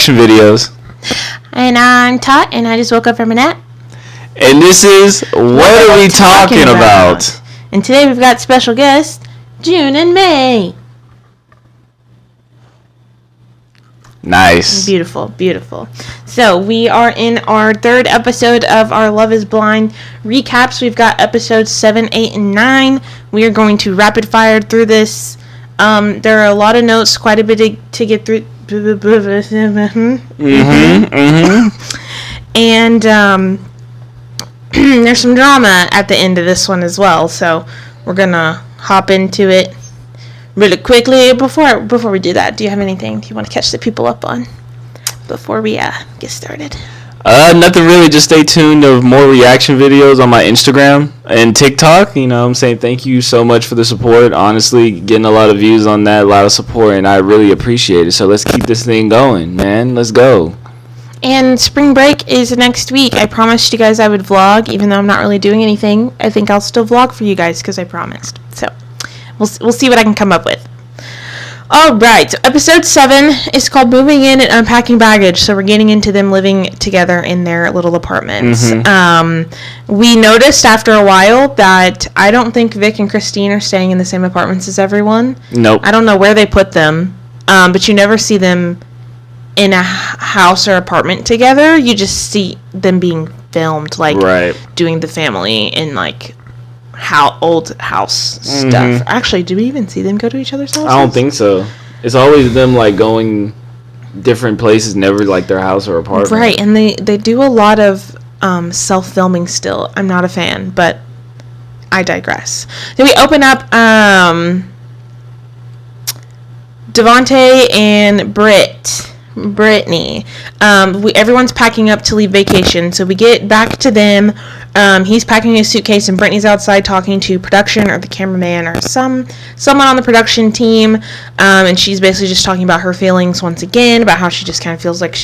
reaction videos. And I'm Tot, and I just woke up from a nap. And this is What Are We Talking About? And today we've got special guests, June and May. Nice. Beautiful, beautiful. So we are in our third episode of our Love is Blind recaps. We've got episodes 7, 8, and 9. We are going to rapid fire through this. There are a lot of notes, quite a bit to get through. And there's some drama at the end of this one as well. So we're gonna hop into it really quickly. Before we do that, do you have anything you want to catch the people up on before we get started? Nothing really. Just stay tuned of more reaction videos on my Instagram and TikTok. You know, I'm saying thank you so much for the support. Honestly, getting a lot of views on that, a lot of support, and I really appreciate it. So let's keep this thing going, man. Let's go. And spring break is next week. I promised you guys I would vlog, even though I'm not really doing anything. I think I'll still vlog for you guys because I promised. So we'll see what I can come up with. All right, so episode 7 is called Moving In and Unpacking Baggage. So we're getting into them living together in their little apartments. We noticed after a while that I don't think Vic and Christine are staying in the same apartments as everyone. Nope. I don't know where they put them, but you never see them in a house or apartment together. You just see them being filmed, like doing the family in like old house stuff. Actually, do we even see them go to each other's houses? I don't think so. It's always them like going different places, never like their house or apartment. Right, and they do a lot of self-filming still. I'm not a fan, but I digress. Then we open up Devontae and Brittany. Everyone's packing up to leave vacation, so we get back to them. He's packing his suitcase, and Brittany's outside talking to production or the cameraman or someone on the production team, and she's basically just talking about her feelings once again, about how she just kind of feels like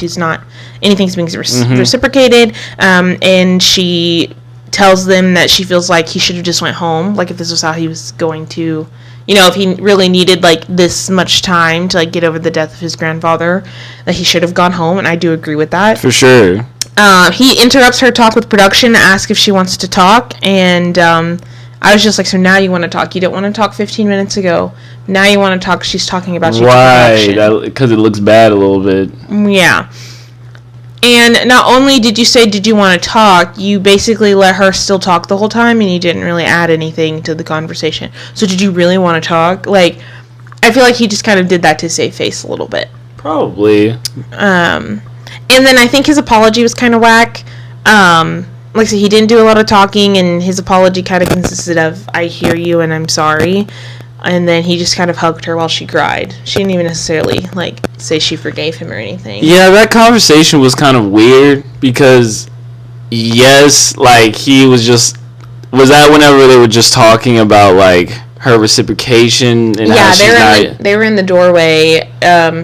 anything's being reciprocated, and she tells them that she feels like he should have just went home, like if this was how he was going to, if he really needed like this much time to like get over the death of his grandfather, that he should have gone home, and I do agree with that. For sure. He interrupts her talk with production to ask if she wants to talk, and I was just like, so now you want to talk? You didn't want to talk 15 minutes ago. Now you want to talk? She's talking about you. Right, because it looks bad a little bit. Yeah. And not only did you want to talk, you basically let her still talk the whole time, and you didn't really add anything to the conversation. So did you really want to talk? Like, I feel like he just kind of did that to save face a little bit. Probably. And then I think his apology was kind of whack. Like I said, he didn't do a lot of talking, and his apology kind of consisted of, I hear you and I'm sorry. And then he just kind of hugged her while she cried. She didn't even necessarily, like, say she forgave him or anything. Yeah, that conversation was kind of weird because, yes, like, was that whenever they were just talking about, like, her reciprocation and how she's they were in the doorway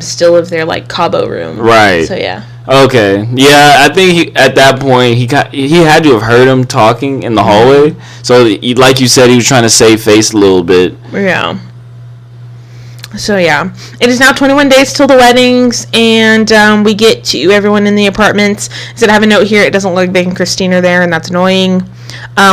still of their, like, Cabo room. Right. So, yeah. Okay. Yeah, I think at that point he had to have heard him talking in the hallway. So like you said, he was trying to save face a little bit. Yeah. So yeah, it is now 21 days till the weddings, and we get to everyone in the apartments. So I have a note here. It doesn't look like Vic and Christine are there, and that's annoying.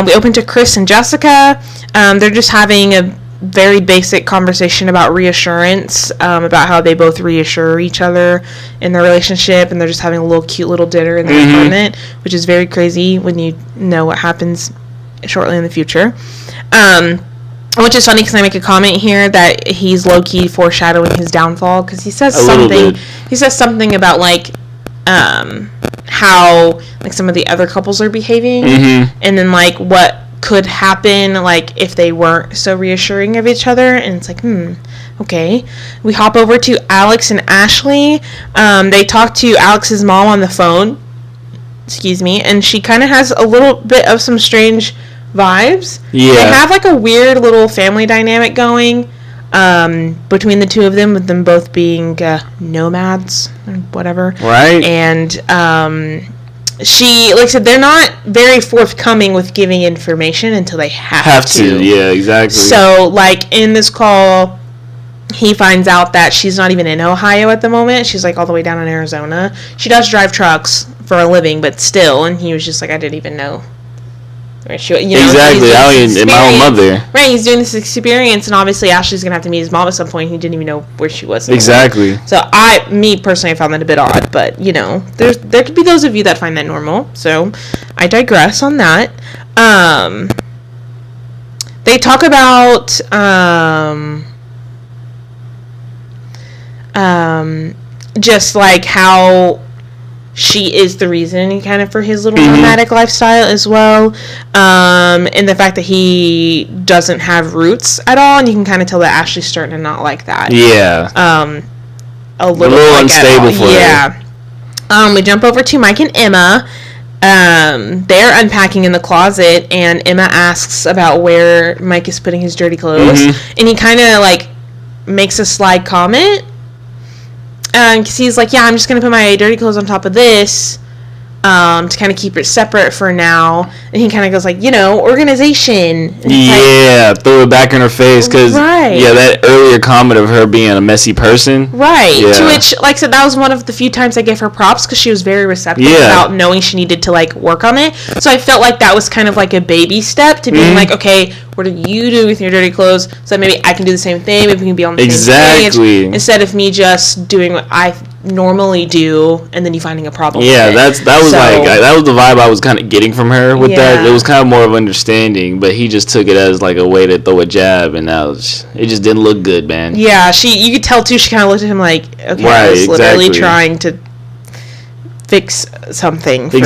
We open to Chris and Jessica. They're just having a very basic conversation about reassurance, about how they both reassure each other in their relationship, and they're just having a cute little dinner in their apartment, which is very crazy when you know what happens shortly in the future. Which is funny because I make a comment here that he's low-key foreshadowing his downfall, because he says something about like how like some of the other couples are behaving, and then like what could happen like if they weren't so reassuring of each other, and it's like okay. We hop over to Alex and Ashley. They talk to Alex's mom on the phone, and she kind of has a little bit of some strange vibes. Yeah, they have like a weird little family dynamic going between the two of them, with them both being nomads or whatever, right? And she, like I said, they're not very forthcoming with giving information until they have to. Yeah, exactly. So, like, in this call, he finds out that she's not even in Ohio at the moment. She's like all the way down in Arizona. She does drive trucks for a living, but still. And he was just like, I didn't even know where she, you know, exactly. I mean, my own mother. Right, he's doing this experience, and obviously Ashley's gonna have to meet his mom at some point. He didn't even know where she was. Exactly. So me personally, I found that a bit odd, but you know, there could be those of you that find that normal. So I digress on that. They talk about just like how she is the reason kind of for his little nomadic lifestyle as well, and the fact that he doesn't have roots at all, and you can kind of tell that Ashley's starting to not like that. A little like unstable for her. We jump over to Mike and Emma. They're unpacking in the closet, and Emma asks about where Mike is putting his dirty clothes, and he kind of like makes a sly comment. Because he's like, yeah, I'm just going to put my dirty clothes on top of this to kind of keep it separate for now. And he kind of goes like, you know, organization. Yeah, throw it back in her face. Because, yeah, that earlier comment of her being a messy person. Right. Yeah. To which, like I said, that was one of the few times I gave her props because she was very receptive about knowing she needed to, like, work on it. So I felt like that was kind of like a baby step to being like, okay, what do you do with your dirty clothes? So maybe I can do the same thing. Maybe we can be on the same page. Instead of me just doing what I normally do and then you finding a problem with it. that was the vibe I was kind of getting from her with that. It was kind of more of understanding, but he just took it as like a way to throw a jab, and it just didn't look good, man. Yeah, you could tell too, she kind of looked at him like, okay, I was literally trying to fix something for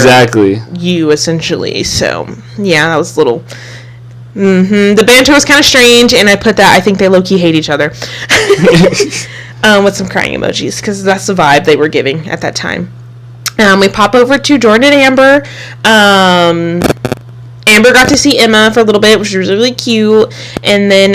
you, essentially. So yeah, that was a little the banter was kind of strange, and I put that I think they low-key hate each other. With some crying emojis, because that's the vibe they were giving at that time. We pop over to Jordan and Amber. Amber got to see Emma for a little bit, which was really cute. And then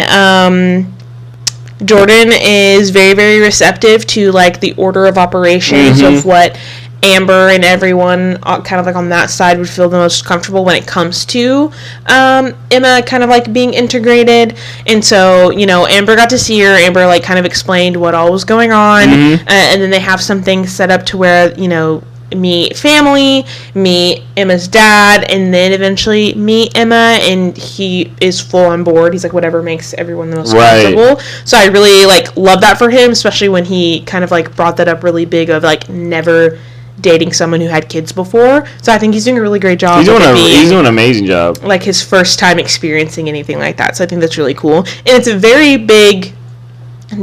Jordan is very, very receptive to like the order of operations of what Amber and everyone kind of like on that side would feel the most comfortable when it comes to Emma kind of like being integrated. And so, you know, Amber got to see her. Amber like kind of explained what all was going on, and then they have some things set up to where, you know, meet family, meet Emma's dad, and then eventually meet Emma, and he is full on board. He's like, whatever makes everyone the most comfortable. So I really like love that for him, especially when he kind of like brought that up really big of like never dating someone who had kids before. So I think he's doing a really great job. He's doing an amazing job. Like his first time experiencing anything like that. So I think that's really cool. And it's a very big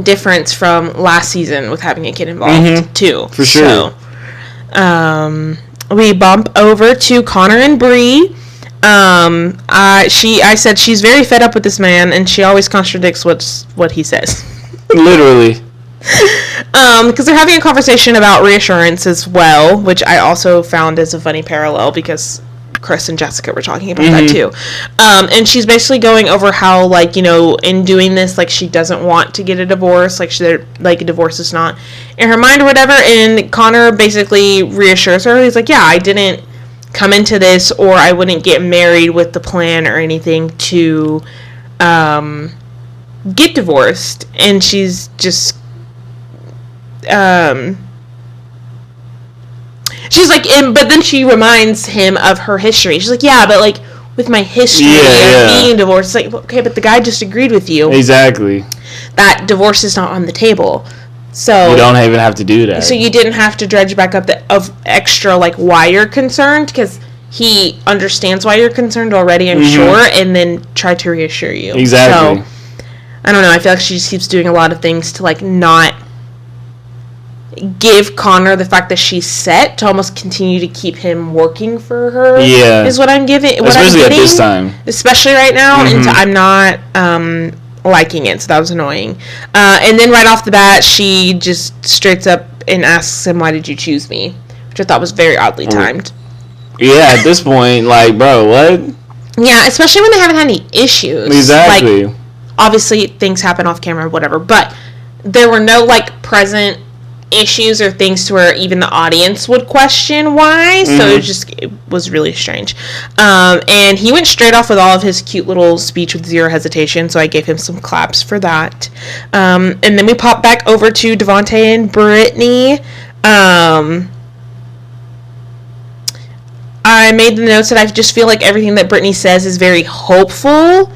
difference from last season with having a kid involved too. For sure. So, we bump over to Connor and Bree. I said she's very fed up with this man, and she always contradicts what he says. Literally. Because they're having a conversation about reassurance as well, which I also found as a funny parallel because Chris and Jessica were talking about that too. And she's basically going over how, like, you know, in doing this, like, she doesn't want to get a divorce, like, a divorce is not in her mind or whatever. And Connor basically reassures her. He's like, yeah, I didn't come into this, or I wouldn't get married with the plan or anything to get divorced. And she's just she's like, but then she reminds him of her history. She's like, yeah, but like with my history of being divorced, it's like, okay, but the guy just agreed with you. Exactly. That divorce is not on the table. So you don't even have to do that. So you didn't have to dredge back up of extra like why you're concerned, because he understands why you're concerned already, I'm sure, and then try to reassure you. Exactly. So I don't know. I feel like she just keeps doing a lot of things to like not give Connor the fact that she's set, to almost continue to keep him working for her. Yeah, is what I'm giving. Especially at this time. Especially right now, and so I'm not liking it. So that was annoying. And then right off the bat, she just straight up and asks him, "Why did you choose me?" Which I thought was very oddly timed. Yeah, at this point, like, bro, what? Yeah, especially when they haven't had any issues. Exactly. Like, obviously, things happen off camera or whatever, but there were no like present issues or things to where even the audience would question why. So it was really strange. And he went straight off with all of his cute little speech with zero hesitation, so I gave him some claps for that. And then we pop back over to Devontae and Brittany. I made the notes that I just feel like everything that Brittany says is very hopeful.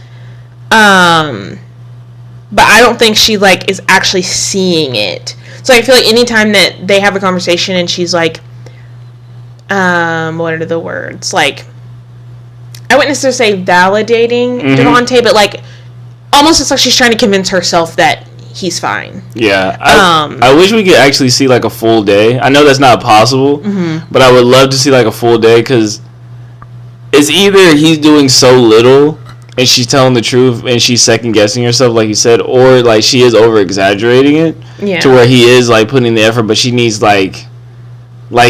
But I don't think she, like, is actually seeing it. So I feel like anytime that they have a conversation and she's like, what are the words? Like, I wouldn't necessarily say validating Devontae, but, like, almost it's like she's trying to convince herself that he's fine. Yeah. I wish we could actually see, like, a full day. I know that's not possible, but I would love to see, like, a full day, because it's either he's doing so little and she's telling the truth and she's second guessing herself, like you said, or like she is over exaggerating it to where he is like putting the effort, but she needs like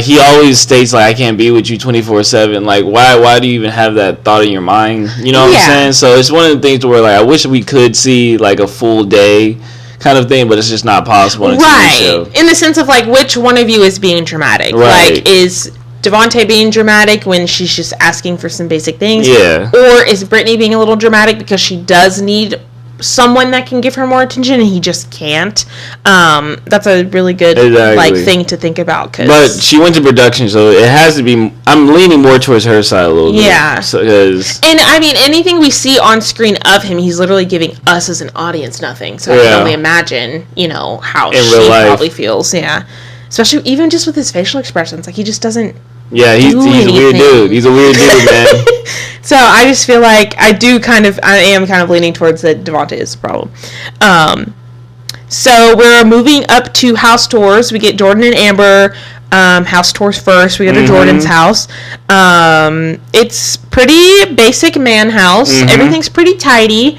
he always states like, I can't be with you 24/7. Like why do you even have that thought in your mind? You know what I'm saying? So it's one of the things where like I wish we could see like a full day kind of thing, but it's just not possible in a TV show. In the sense of like which one of you is being dramatic? Right. Like is Devontae being dramatic when she's just asking for some basic things? Yeah. Or is Brittany being a little dramatic because she does need someone that can give her more attention and he just can't? That's a really good like thing to think about. But she went to production, so it has to be. I'm leaning more towards her side a little bit. Yeah. And I mean, anything we see on screen of him, he's literally giving us as an audience nothing. So I can only imagine, you know, how she probably feels. Yeah. Especially even just with his facial expressions, like he just doesn't. Yeah, he's a weird dude. He's a weird dude, man. So I just feel like I am kind of leaning towards that Devontae is the problem. So we're moving up to house tours. We get Jordan and Amber house tours first. We go to Jordan's house. It's pretty basic man house. Everything's pretty tidy.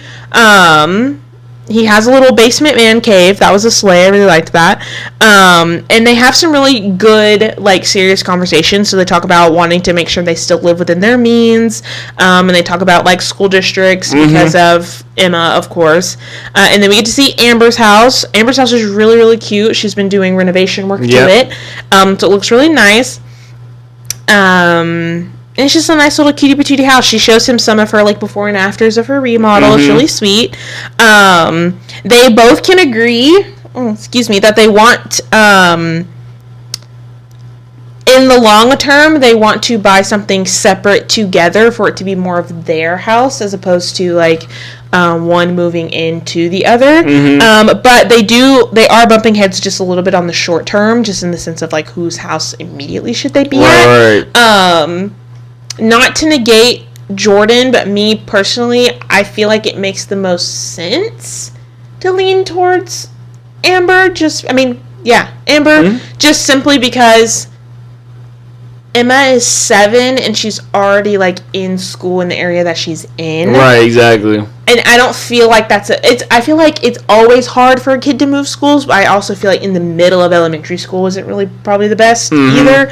He has a little basement man cave. That was a sleigh. I really liked that. And they have some really good, like, serious conversations. So they talk about wanting to make sure they still live within their means. And they talk about, like, school districts because of Emma, of course. And then we get to see Amber's house. Amber's house is really, really cute. She's been doing renovation work to it. So it looks really nice. And it's just a nice little cutie patootie house. She shows him some of her like before and afters of her remodel. It's really sweet. They both can agree, that they want, in the long term, they want to buy something separate together for it to be more of their house as opposed to like one moving into the other. But they are bumping heads just a little bit on the short term, just in the sense of like whose house immediately should they be at. Not to negate Jordan, but me personally, I feel like it makes the most sense to lean towards Amber. Amber, just simply because Emma is 7 and she's already like in school in the area that she's in. Right, exactly. And I don't feel like I feel like it's always hard for a kid to move schools, but I also feel like in the middle of elementary school isn't really probably the best either.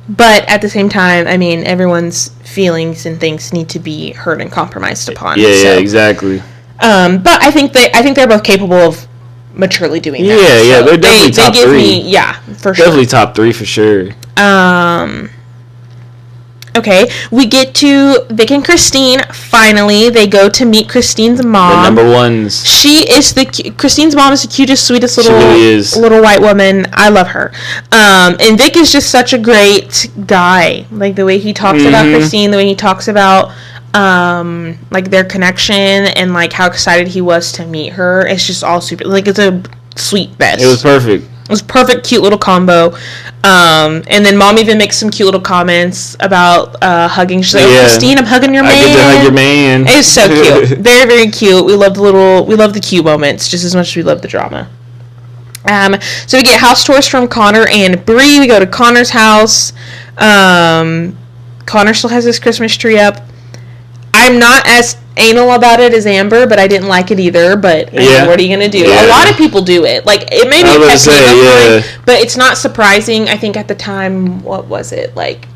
But at the same time, I mean, everyone's feelings and things need to be heard and compromised upon. Yeah, exactly. But I think they're both capable of maturely doing that. Yeah, they're definitely top 3. For sure. Definitely top 3 for sure. Okay, we get to Vic and Christine. Finally, they go to meet Christine's mom. The number ones. Christine's mom is the cutest, sweetest little white woman. I love her. And Vic is just such a great guy. Like the way he talks about Christine, the way he talks about like their connection and like how excited he was to meet her. It's just all super. Like it's a sweet best. It was perfect. It was perfect, cute little combo. And then Mom even makes some cute little comments about hugging. She's like, Christine, I'm hugging your man. I get to hug your man. It's so cute. Very, very cute. We love the cute moments just as much as we love the drama. So we get house tours from Connor and Bree. We go to Connor's house. Connor still has his Christmas tree up. I'm not as anal about it as Amber, but I didn't like it either. But what are you gonna do? A lot of people do it. Like it maybe but it's not surprising. I think at the time, what was it like?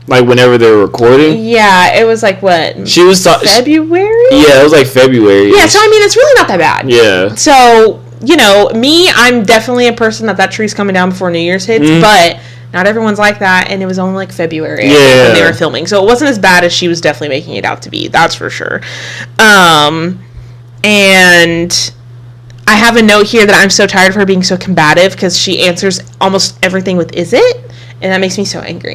Like whenever they were recording? Yeah, it was like what? She was February? Yeah, it was like February. Yeah, so I mean, it's really not that bad. Yeah. So you know, me, I'm definitely a person that tree's coming down before New Year's hits, but not everyone's like that, and it was only like February I think, when they were filming, so it wasn't as bad as she was definitely making it out to be, that's for sure. And I have a note here that I'm so tired of her being so combative, because she answers almost everything with, is it? And that makes me so angry.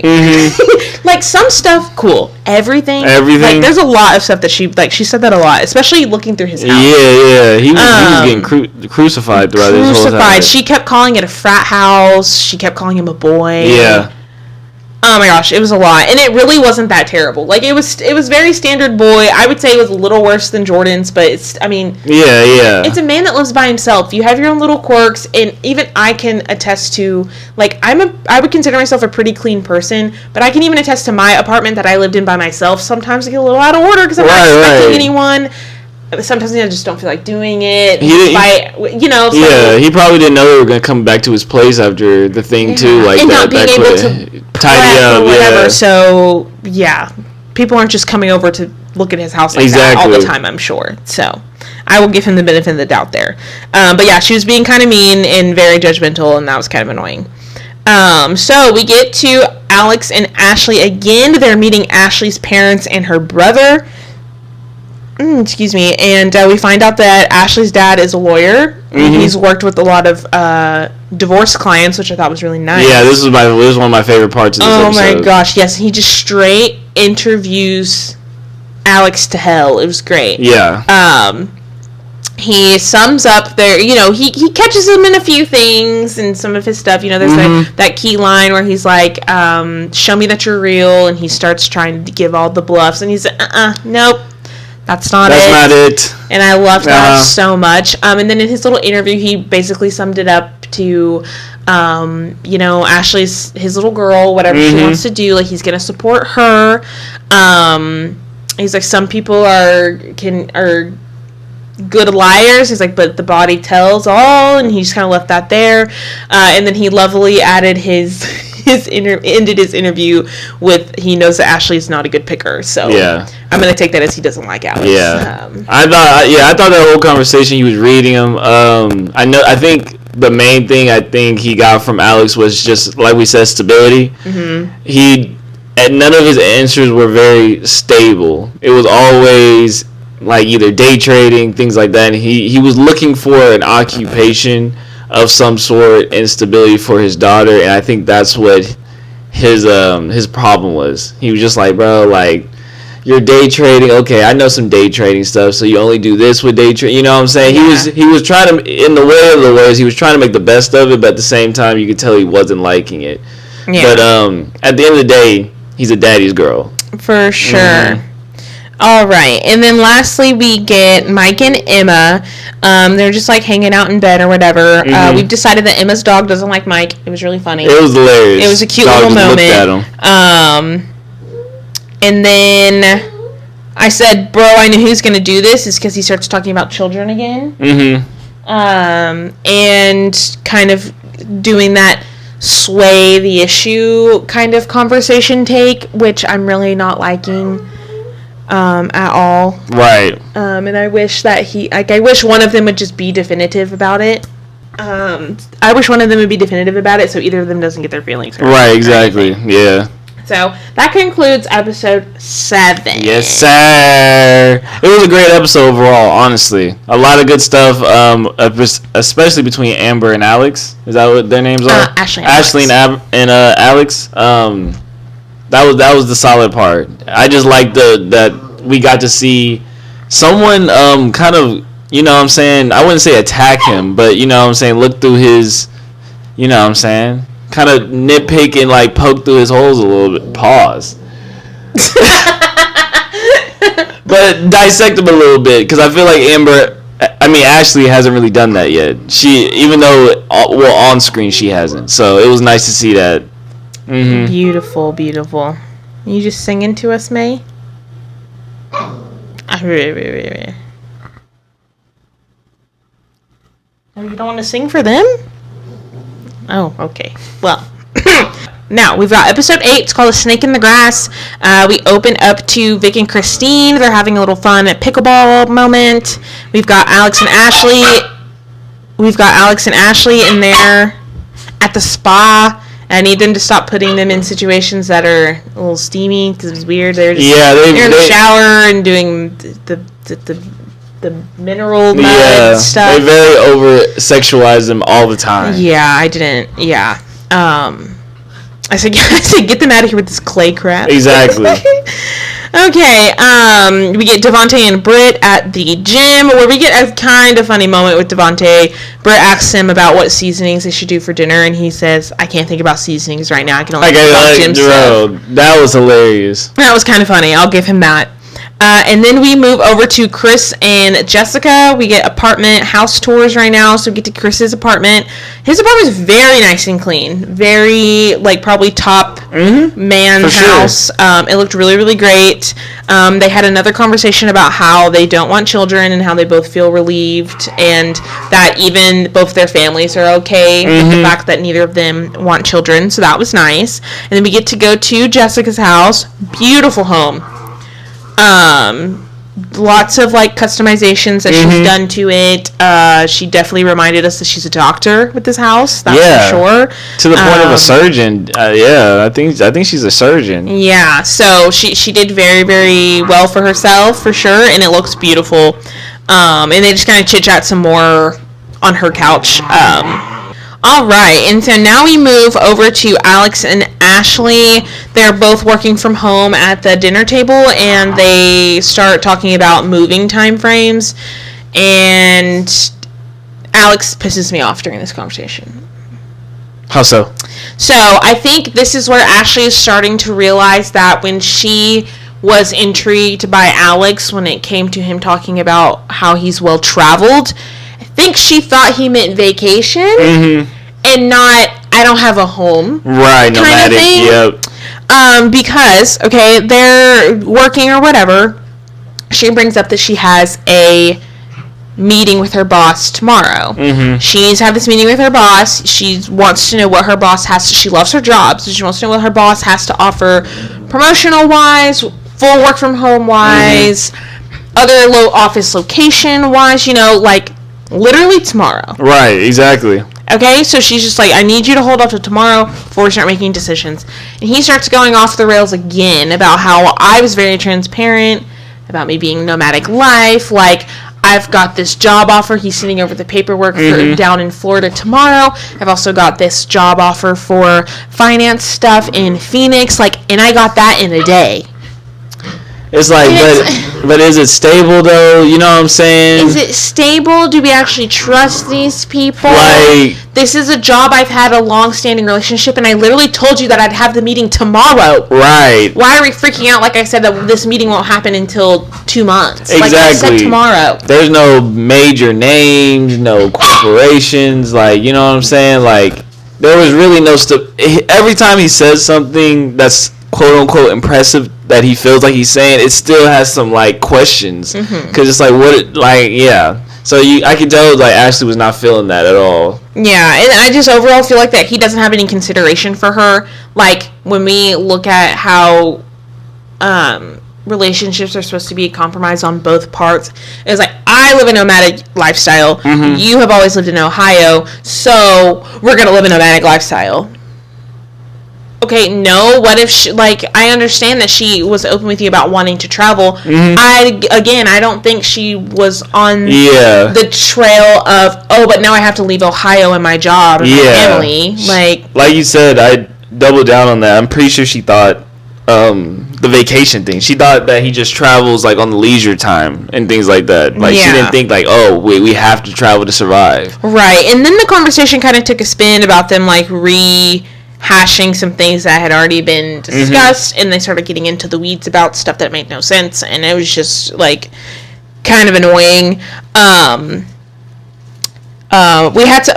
Like, some stuff, cool. Everything. Like, there's a lot of stuff that she said that a lot, especially looking through his house. Yeah. He was getting crucified throughout this whole time. She kept calling it a frat house. She kept calling him a boy. Yeah. Oh my gosh, it was a lot, and it really wasn't that terrible. Like, it was very standard boy. I would say it was a little worse than Jordan's, but it's a man that lives by himself. You have your own little quirks, and even I can attest to, like, I would consider myself a pretty clean person, but I can even attest to my apartment that I lived in by myself. Sometimes I get a little out of order because I'm not expecting anyone. Sometimes I just don't feel like doing it. He probably didn't know they were going to come back to his place after the thing too, like, and not being able to tidy up or whatever. So people aren't just coming over to look at his house like that all the time, I'm sure. So I will give him the benefit of the doubt there. But yeah, she was being kind of mean and very judgmental, and that was kind of annoying. So we get to Alex and Ashley again. They're meeting Ashley's parents and her brother. Excuse me. And we find out that Ashley's dad is a lawyer. Mm-hmm. He's worked with a lot of divorce clients, which I thought was really nice. Yeah, this was one of my favorite parts of this episode. Oh my gosh, yes. He just straight interviews Alex to hell. It was great. Yeah. He sums up there, he catches him in a few things and some of his stuff. There's that key line where he's like, show me that you're real, and he starts trying to give all the bluffs, and he's like, nope. That's not it. And I loved that so much. And then in his little interview, he basically summed it up to, Ashley's his little girl, whatever she wants to do. Like, he's gonna support her. He's like, some people are good liars. He's like, but the body tells all, and he just kind of left that there. And then he lovely added ended his interview with, he knows that Ashley's not a good picker, so I'm gonna take that as he doesn't like Alex. I thought that whole conversation he was reading him. I think the main thing I think he got from Alex was just, like we said, stability. And none of his answers were very stable. It was always like either day trading, things like that. And he was looking for an occupation of some sort and stability for his daughter, and I think that's what his problem was. He was just like, bro, like, you're day trading. Okay, I know some day trading stuff, so you only do this with day trading. You know what I'm saying? Yeah. He was trying to, in the way of the words, he was trying to make the best of it, but at the same time, you could tell he wasn't liking it. Yeah. But at the end of the day, he's a daddy's girl. For sure. All right, and then lastly, we get Mike and Emma. They're just like hanging out in bed or whatever. We've decided that Emma's dog doesn't like Mike. It was really funny. It was hilarious. It was a cute little moment. And then I said, bro, I know who's going to do this, is because he starts talking about children again. And kind of doing that sway the issue kind of conversation take, which I'm really not liking. At all. Right. And I wish that I wish one of them would just be definitive about it. I wish one of them would be definitive about it, so either of them doesn't get their feelings hurt. Right, exactly. Yeah. So, that concludes episode 7. Yes, sir. It was a great episode overall, honestly. A lot of good stuff, especially between Amber and Alex. Is that what their names are? Ashley and Alex. That was the solid part. I just liked that we got to see someone kind of, you know what I'm saying, I wouldn't say attack him, but you know what I'm saying, look through his, you know what I'm saying, kind of nitpick and like poke through his holes a little bit. Pause. But dissect him a little bit, because I feel like Ashley hasn't really done that yet. She, even though, on screen she hasn't. So it was nice to see that. Beautiful, beautiful. You just singing to us, May? Oh, you don't want to sing for them? Oh, okay. Well, now we've got episode 8. It's called A Snake in the Grass. We open up to Vic and Christine. They're having a little fun at pickleball moment. We've got Alex and Ashley. we've got Alex and Ashley in there at the spa. I need them to stop putting them in situations that are a little steamy because it's weird. They're just they're in the shower and doing the mineral mud stuff. They very over sexualize them all the time. Yeah, I didn't. Yeah. I said get them out of here with this clay crap. Exactly. Okay, we get Devontae and Britt at the gym, where we get a kind of funny moment with Devontae. Britt asks him about what seasonings they should do for dinner, and he says, I can't think about seasonings right now. I can only think about gym stuff. That was hilarious. That was kind of funny. I'll give him that. And then we move over to Chris and Jessica. We get apartment house tours right now, so we get to Chris's apartment. His apartment is very nice and clean. Very, probably top man house. Sure. It looked really, really great. They had another conversation about how they don't want children and how they both feel relieved and that even both their families are okay with the fact that neither of them want children. So that was nice. And then we get to go to Jessica's house. Beautiful home. Lots of customizations that she's done to it. She definitely reminded us that she's a doctor with this house. That's for sure. To the point of a surgeon. I think she's a surgeon. Yeah. So she did very, very well for herself for sure, and it looks beautiful. And they just kind of chit chat some more on her couch. All right, and so now we move over to Alex and Ashley. They're both working from home at the dinner table, and they start talking about moving time frames. And Alex pisses me off during this conversation. How so? So I think this is where Ashley is starting to realize that when she was intrigued by Alex when it came to him talking about how he's well-traveled, I think she thought he meant vacation and not I don't have a home. Right, nomadic. Yep. Because, okay, they're working or whatever. She brings up that she has a meeting with her boss tomorrow. She needs to have this meeting with her boss. She wants to know what her boss has to, she loves her job, so she wants to know what her boss has to offer promotional wise, full work from home wise, other low office location wise, literally tomorrow. Right, exactly. Okay, so she's just I need you to hold off till tomorrow before we start making decisions. And he starts going off the rails again about how I was very transparent about me being nomadic life. I've got this job offer. He's sending over the paperwork for down in Florida tomorrow. I've also got this job offer for finance stuff in Phoenix. And I got that in a day. It's but is it stable though? You know what I'm saying? Is it stable? Do we actually trust these people? This is a job I've had a long-standing relationship, and I literally told you that I'd have the meeting tomorrow. Right. Why are we freaking out? Like I said, that this meeting won't happen until 2 months. Exactly. I said tomorrow. There's no major names, no corporations. You know what I'm saying? There was really no every time he says something that's quote unquote impressive that he feels like he's saying, it still has some questions because it's so I can tell Ashley was not feeling that at all. Yeah, and I just overall feel that he doesn't have any consideration for her. When we look at how relationships are supposed to be a compromise on both parts, it's I live a nomadic lifestyle, you have always lived in Ohio, so we're gonna live a nomadic lifestyle. Okay, no, what if she, I understand that she was open with you about wanting to travel. I don't think she was on the trail of, but now I have to leave Ohio and my job and my family. Like you said, I doubled down on that. I'm pretty sure she thought the vacation thing. She thought that he just travels on the leisure time and things like that. She didn't think we have to travel to survive. Right, and then the conversation kind of took a spin about them rehashing some things that had already been discussed, and they started getting into the weeds about stuff that made no sense, and it was just kind of annoying. We had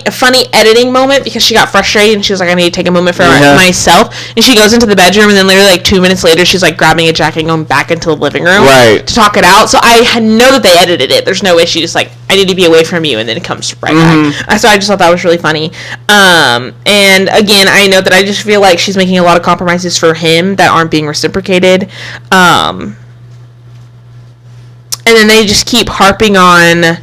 a funny editing moment because she got frustrated and she was I need to take a moment for myself, and she goes into the bedroom, and then literally 2 minutes later she's grabbing a jacket and going back into the living room to talk it out. So I know that they edited it. There's no issues. I need to be away from you, and then it comes right back. So I just thought that was really funny. And again, I know that I just feel she's making a lot of compromises for him that aren't being reciprocated. And then they just keep harping on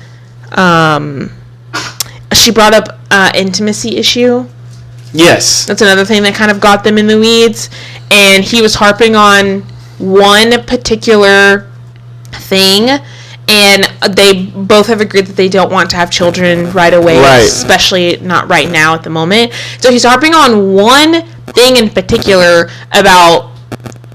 she brought up intimacy issue. Yes. That's another thing that kind of got them in the weeds. And he was harping on one particular thing, and they both have agreed that they don't want to have children right away, especially not right now at the moment. So he's harping on one thing in particular about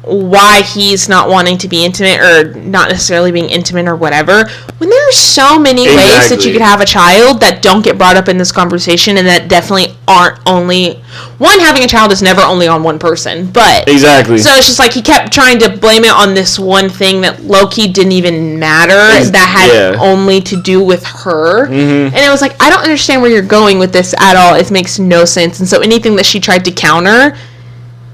why he's not wanting to be intimate, or not necessarily being intimate or whatever, when there are so many ways that you could have a child that don't get brought up in this conversation, and that definitely aren't only one. Having a child is never only on one person, but so it's just like he kept trying to blame it on this one thing that low-key didn't even matter, that had only to do with her. And it was like, I don't understand where you're going with this at all. It makes no sense. And so anything that she tried to counter,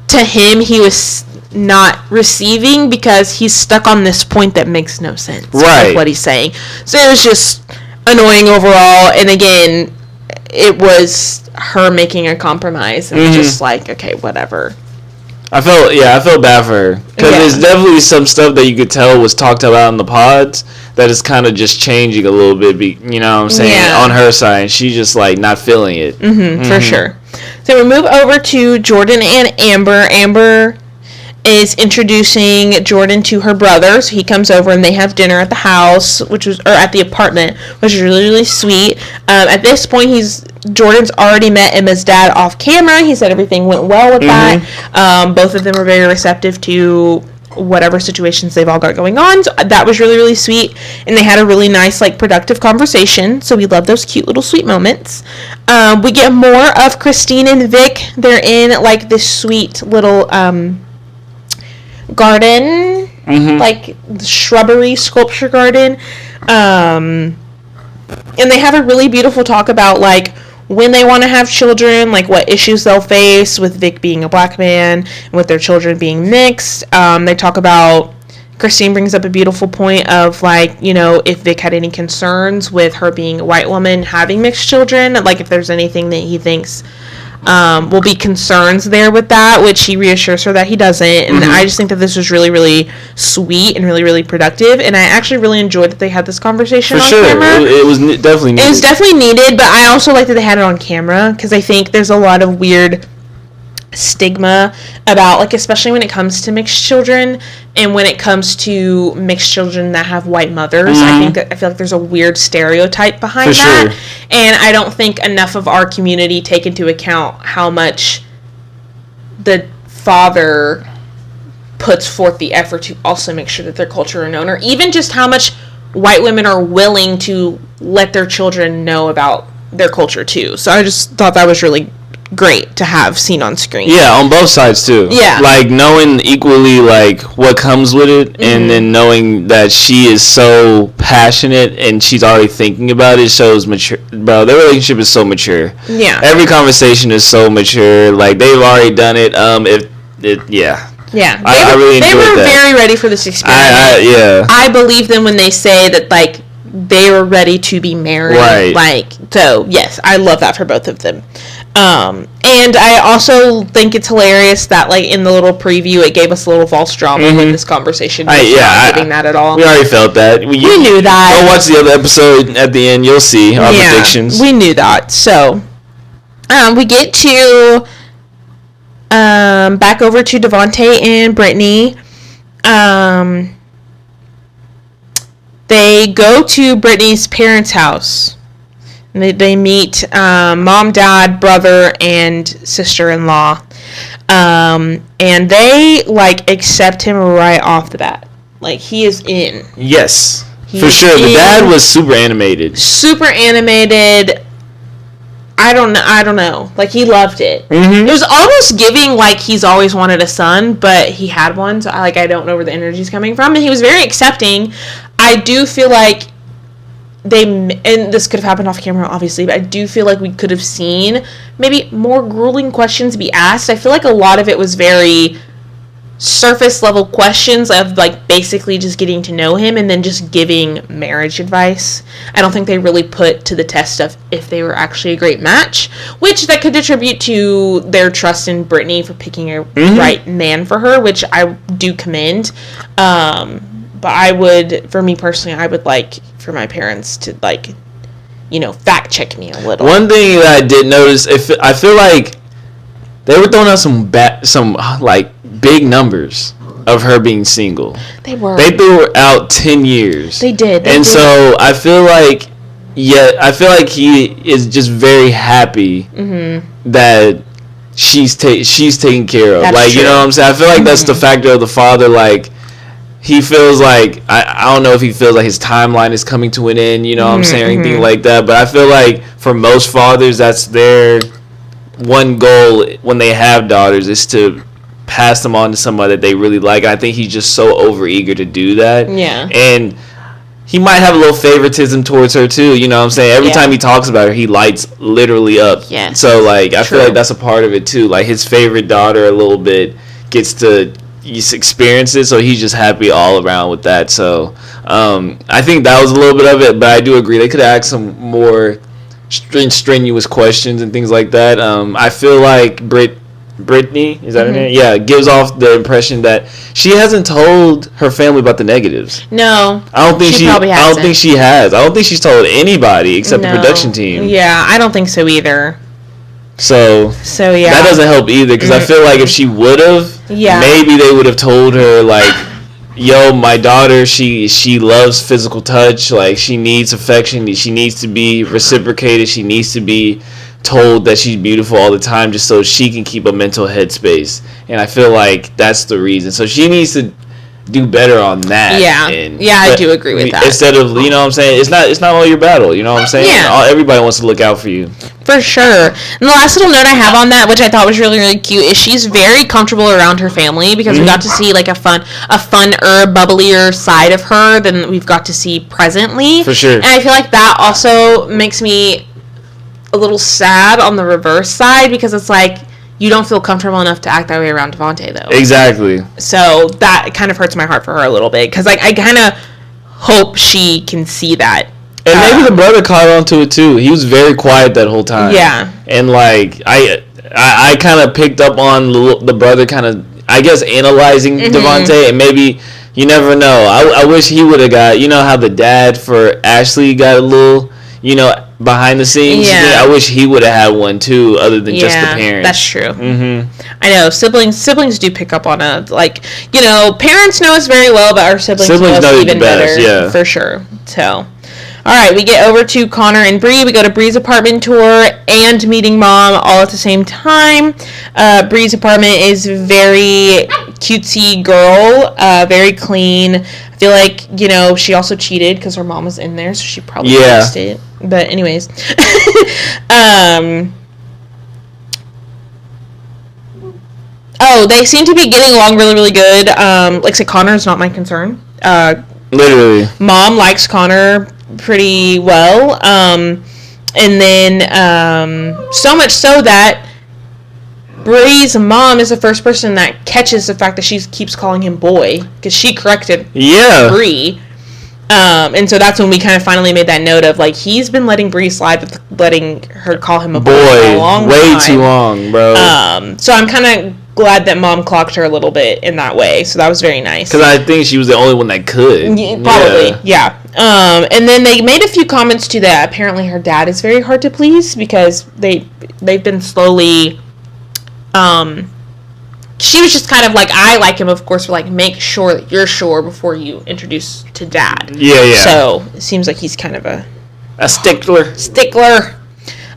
to him, he was not receiving, because he's stuck on this point that makes no sense with what he's saying. So it was just annoying overall. And again, it was her making a compromise, and just like, okay, whatever. I felt bad for her, because there's definitely some stuff that you could tell was talked about in the pods that is kind of just changing a little bit, you know what I'm saying, on her side. She's just like not feeling it. For sure. So we move over to Jordan and Amber. Amber is introducing Jordan to her brother, so he comes over and they have dinner at the house, at the apartment, which is really, really sweet. At this point, Jordan's already met Emma's dad off camera. He said everything went well with that. Both of them were very receptive to whatever situations they've all got going on, so that was really, really sweet. And they had a really nice, like, productive conversation, so we love those cute little sweet moments. We get more of Christine and Vic. They're in, like, this sweet little garden, like shrubbery sculpture garden, and they have a really beautiful talk about, like, when they want to have children, like what issues they'll face with Vic being a black man and with their children being mixed. They talk about, Christine brings up a beautiful point of, like, you know, if Vic had any concerns with her being a white woman having mixed children, like if there's anything that he thinks will be concerns there with that, which he reassures her that he doesn't. And I just think that this was really, really sweet and really, really productive. And I actually really enjoyed that they had this conversation on camera. It was definitely needed. It was definitely needed, but I also like that they had it on camera, because I think there's a lot of weird stigma about, like, especially when it comes to mixed children and when it comes to mixed children that have white mothers. I feel like there's a weird stereotype behind that, and I don't think enough of our community take into account how much the father puts forth the effort to also make sure that their culture are known, or even just how much white women are willing to let their children know about their culture too. So I just thought that was really great to have seen on screen. Yeah, on both sides too. Yeah, like knowing equally, like, what comes with it, and then knowing that she is so passionate and she's already thinking about it shows mature. Bro, their relationship is so mature. Yeah, every conversation is so mature. Like, they've already done it. I really enjoyed that. They were very ready for this experiment. I believe them when they say that, like, they were ready to be married. Right. Like, so yes, I love that for both of them. And I also think it's hilarious that, like, in the little preview, it gave us a little false drama in this conversation. Not getting that at all. We already felt that. We knew that. Go watch the other episode at the end. You'll see our predictions. We knew that. So, we get to back over to Devontae and Brittany. They go to Brittany's parents' house. They meet mom, dad, brother, and sister-in-law. And they, like, accept him right off the bat. Like, he is in. Yes, for sure. The dad was super animated. Super animated. I don't know. Like, he loved it. It was almost giving, like, he's always wanted a son, but he had one. So, I don't know where the energy's coming from. And he was very accepting. I do feel like and this could have happened off camera, obviously, but I do feel like we could have seen maybe more grueling questions be asked. I feel like a lot of it was very surface level questions of, like, basically just getting to know him and then just giving marriage advice. I don't think they really put to the test of if they were actually a great match, which that could attribute to their trust in Brittany for picking a right man for her, which I do commend. But for me personally, I would like for my parents to, like, fact check me a little. One thing that I did notice, I feel like they were throwing out some like big numbers of her being single. They were. They threw out 10 years. They did. So I feel like, he is just very happy that she's taken care of. That's like, true. you know what I'm saying? I feel like that's the factor of the father. Like, he feels like, I don't know if he feels like his timeline is coming to an end, you know what I'm saying, or anything like that. But I feel like for most fathers, that's their one goal when they have daughters, is to pass them on to somebody that they really like. And I think he's just so overeager to do that. Yeah. And he might have a little favoritism towards her too, you know what I'm saying? Every time he talks about her, he lights literally up. Yes. So, like, I feel like that's a part of it too. Like, his favorite daughter a little bit gets to experience it, so he's just happy all around with that. So, I think that was a little bit of it, but I do agree. They could ask some more strenuous questions and things like that. I feel like Brittany, is that her name? Yeah, gives off the impression that she hasn't told her family about the negatives. No, I don't think she has. I don't think she's told anybody except the production team. Yeah, I don't think so either. So yeah, that doesn't help either, because I feel like if she would have, maybe they would have told her, like, yo, my daughter, she loves physical touch, like, she needs affection, she needs to be reciprocated, she needs to be told that she's beautiful all the time, just so she can keep a mental headspace. And I feel like that's the reason. So she needs to do better on that. I do agree with that. Instead of, you know what I'm saying, it's not all your battle, you know what I'm saying? Everybody wants to look out for you. For sure. And the last little note I have on that, which I thought was really, really cute, is she's very comfortable around her family, because we got to see, like, a funner, bubblier side of her than we've got to see presently. For sure. And I feel like that also makes me a little sad on the reverse side, because it's like, you don't feel comfortable enough to act that way around Devontae, though. Exactly. So that kind of hurts my heart for her a little bit, because, like, I kind of hope she can see that. And maybe the brother caught on to it too. He was very quiet that whole time. Yeah. And, like, I kind of picked up on the brother kind of, I guess, analyzing Devontae, and maybe, you never know. I wish he would have got, you know how the dad for Ashley got a little, behind the scenes. Yeah. I wish he would have had one too, other than just the parents. That's true. I know siblings do pick up on parents know us very well, but our siblings know us even better. Yeah, for sure. So, all right, we get over to Connor and Bree. We go to Bree's apartment tour and meeting mom all at the same time. Bree's apartment is very cutesy girl, very clean. I feel like, she also cheated because her mom was in there, so she probably noticed it. But anyways. They seem to be getting along really, really good. Like I said, Connor's not my concern. Literally. Mom likes Connor pretty well. And then, so much so that Bree's mom is the first person that catches the fact that she keeps calling him boy, because she corrected Bree. And so that's when we kind of finally made that note of, like, he's been letting Bree slide with letting her call him a boy for a long time. Way too long, bro. So I'm kind of glad that mom clocked her a little bit in that way. So that was very nice. Because I think she was the only one that could. Probably, yeah. And then they made a few comments to that. Apparently her dad is very hard to please, because they've been slowly... she was just kind of like, I like him, of course, but, like, make sure that you're sure before you introduce to dad. Yeah. So it seems like he's kind of a stickler.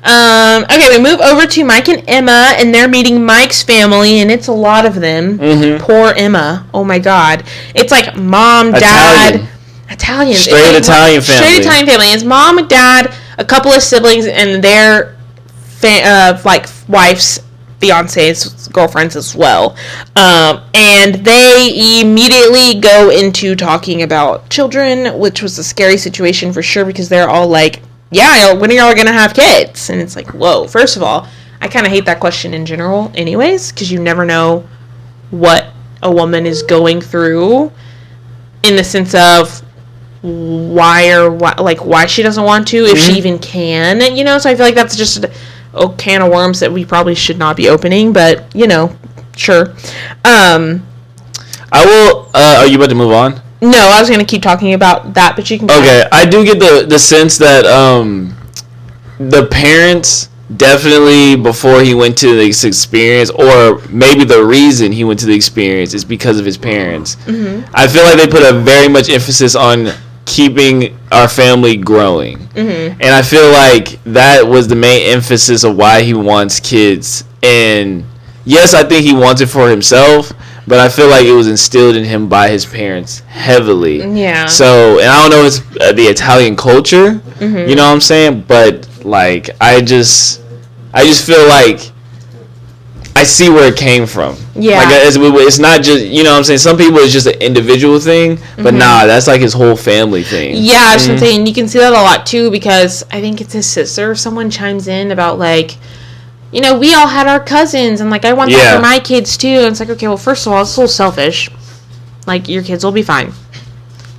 Okay, we move over to Mike and Emma, and they're meeting Mike's family, and it's a lot of them. Poor Emma. Oh my God. It's like mom, dad, Italian. Straight Italian family. It's mom, dad, a couple of siblings, and their wives, fiancés, girlfriends as well. And they immediately go into talking about children, which was a scary situation for sure, because they're all like, yeah, when are y'all gonna have kids? And it's like, whoa. First of all, I kind of hate that question in general anyways, because you never know what a woman is going through, in the sense of why she doesn't want to, if she even can, so I feel like that's just a can of worms that we probably should not be opening, but sure. I will are you about to move on? No, I was going to keep talking about that, but you can... Okay, I do get the sense that the parents definitely, before he went to this experience, or maybe the reason he went to the experience is because of his parents. Mm-hmm. I feel like they put a very much emphasis on keeping our family growing. Mm-hmm. And I feel like that was the main emphasis of why he wants kids. And yes, I think he wants it for himself, but I feel like it was instilled in him by his parents heavily. Yeah. So, and I don't know if it's the Italian culture, mm-hmm. you know what I'm saying? But, like, I just feel like I see where it came from. Yeah. Like, it's not just, you know what I'm saying? Some people, it's just an individual thing, but mm-hmm. nah, that's like his whole family thing. Yeah, mm-hmm. something. You can see that a lot, too, because I think it's his sister. Someone chimes in about, like, you know, we all had our cousins, and, like, I want that for my kids, too. And it's like, okay, well, first of all, it's a little selfish. Like, your kids will be fine.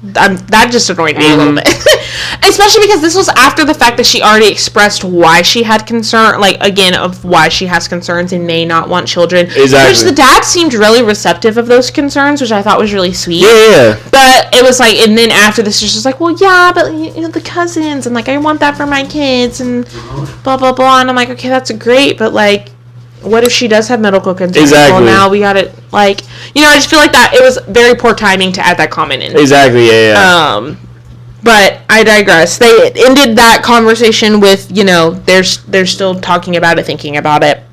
That just annoyed me mm-hmm. a little bit. Especially because this was after the fact that she already expressed why she had concern, like, again, of why she has concerns and may not want children. Exactly. Which the dad seemed really receptive of those concerns, which I thought was really sweet. Yeah. But it was like, and then after this, she's just like, well, yeah, but, you know, the cousins, and, like, I want that for my kids, and blah, blah, blah. And I'm like, okay, that's great, but, like, what if she does have medical concerns? Exactly. Well, now we got it, like, you know, I just feel like that it was very poor timing to add that comment in. Exactly, yeah. But I digress. They ended that conversation with, you know, they're still talking about it, thinking about it.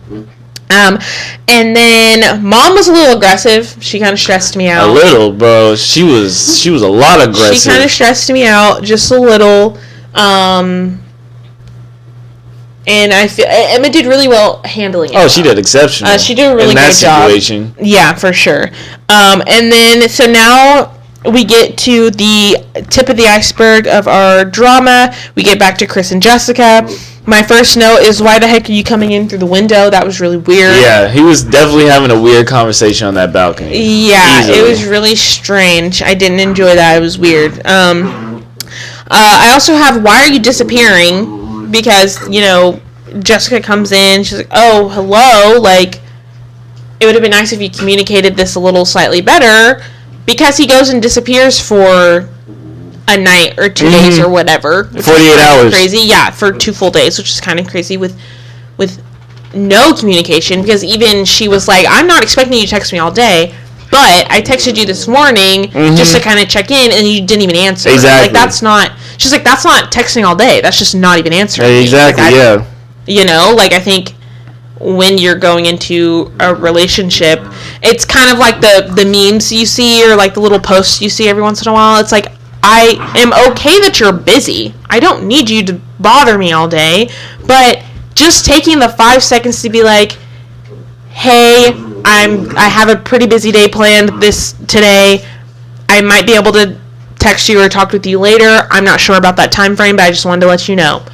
And then Mom was a little aggressive. She kind of stressed me out. A little, bro. She was a lot aggressive. She kind of stressed me out just a little. And I feel Emma did really well handling it. Oh, she did exceptional. She did a really good job. Situation. Yeah, for sure. And then, so now we get to the tip of the iceberg of our drama. We get back to Chris and Jessica. My first note is, why the heck are you coming in through the window? That was really weird. Yeah, he was definitely having a weird conversation on that balcony. Yeah, easily. It was really strange. I didn't enjoy that. It was weird. I also have, why are you disappearing? Because, you know, Jessica comes in. She's like, oh, hello. Like, it would have been nice if you communicated this a little slightly better. Because he goes and disappears for a night or 2 days or whatever. 48 hours. Crazy, yeah, for 2 full days, which is kind of crazy with no communication. Because even she was like, I'm not expecting you to text me all day, but I texted you this morning just to kind of check in, and you didn't even answer. Exactly. Like, that's not. She's like, that's not texting all day. That's just not even answering. Exactly. Like, yeah. You know, like, I think when you're going into a relationship, it's kind of like the memes you see, or like the little posts you see every once in a while. It's like, I am okay that you're busy. I don't need you to bother me all day, but just taking the 5 seconds to be like, hey, I have a pretty busy day planned today. I might be able to text you or talk with you later. I'm not sure about that time frame, but I just wanted to let you know.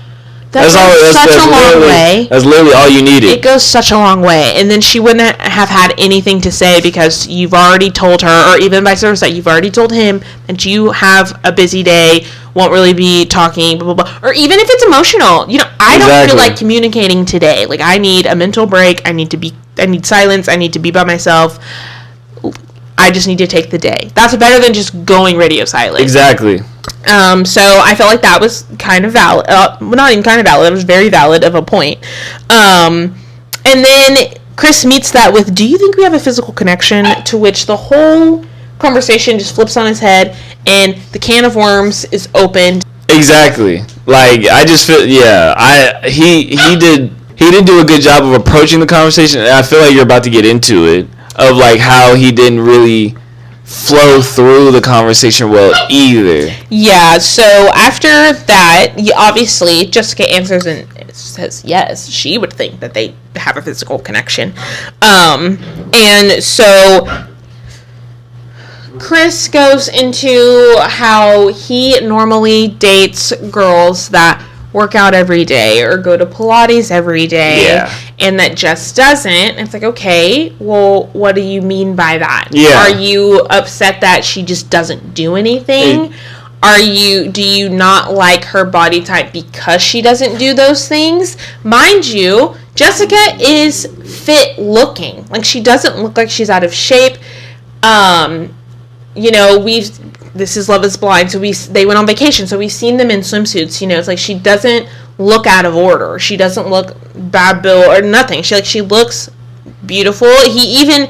That's such a long way. That's literally all you needed. It goes such a long way. And then she wouldn't have had anything to say because you've already told her, or even vice versa, you've already told him that you have a busy day, won't really be talking, blah, blah, blah. Or even if it's emotional. You know, I don't feel like communicating today. Like, I need a mental break. I need silence. I need to be by myself. I just need to take the day. That's better than just going radio silent. Exactly. So I felt like that was kind of valid. Not even kind of valid. It was very valid of a point. And then Chris meets that with, do you think we have a physical connection? To which the whole conversation just flips on his head and the can of worms is opened. Exactly. Like, I just feel, yeah, he didn't do a good job of approaching the conversation. And I feel like you're about to get into it, of like how he didn't really flow through the conversation well either. Yeah, so after that, obviously Jessica answers and says yes, she would think that they have a physical connection. And so Chris goes into how he normally dates girls that work out every day or go to Pilates every day, and that Jess doesn't. It's like, okay, well, what do you mean by that? Are you upset that she just doesn't do anything? Do you not like her body type because she doesn't do those things? Mind you, Jessica is fit looking. Like, she doesn't look like she's out of shape. You know, this is Love is Blind. So they went on vacation. So we've seen them in swimsuits. You know, it's like she doesn't look out of order. She doesn't look bad bill or nothing. She looks beautiful. He even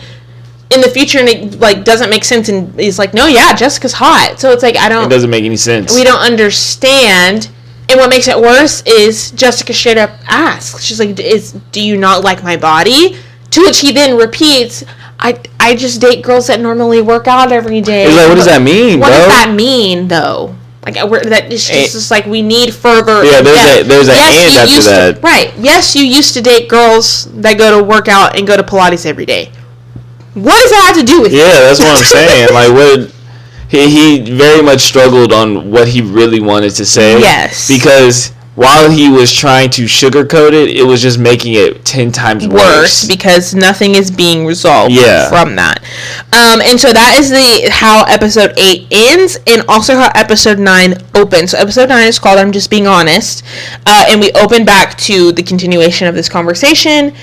in the future, and it like doesn't make sense, and he's like, no, yeah, Jessica's hot. So it's like it doesn't make any sense. We don't understand. And what makes it worse is Jessica straight up asks, she's like, do you not like my body? To which he then repeats, I just date girls that normally work out every day. He's like, what does that mean, what bro? What does that mean, though? Like, that it's just like, we need further. Yeah, there's an and after that. Right. Yes, you used to date girls that go to work out and go to Pilates every day. What does that have to do with it? Yeah, that's what I'm saying. Like, what... He very much struggled on what he really wanted to say. Yes. Because while he was trying to sugarcoat it, it was just making it 10 times worse. Because nothing is being resolved from that. And so that is how episode 8 ends, and also how episode 9 opens. So episode 9 is called I'm Just Being Honest. And we open back to the continuation of this conversation.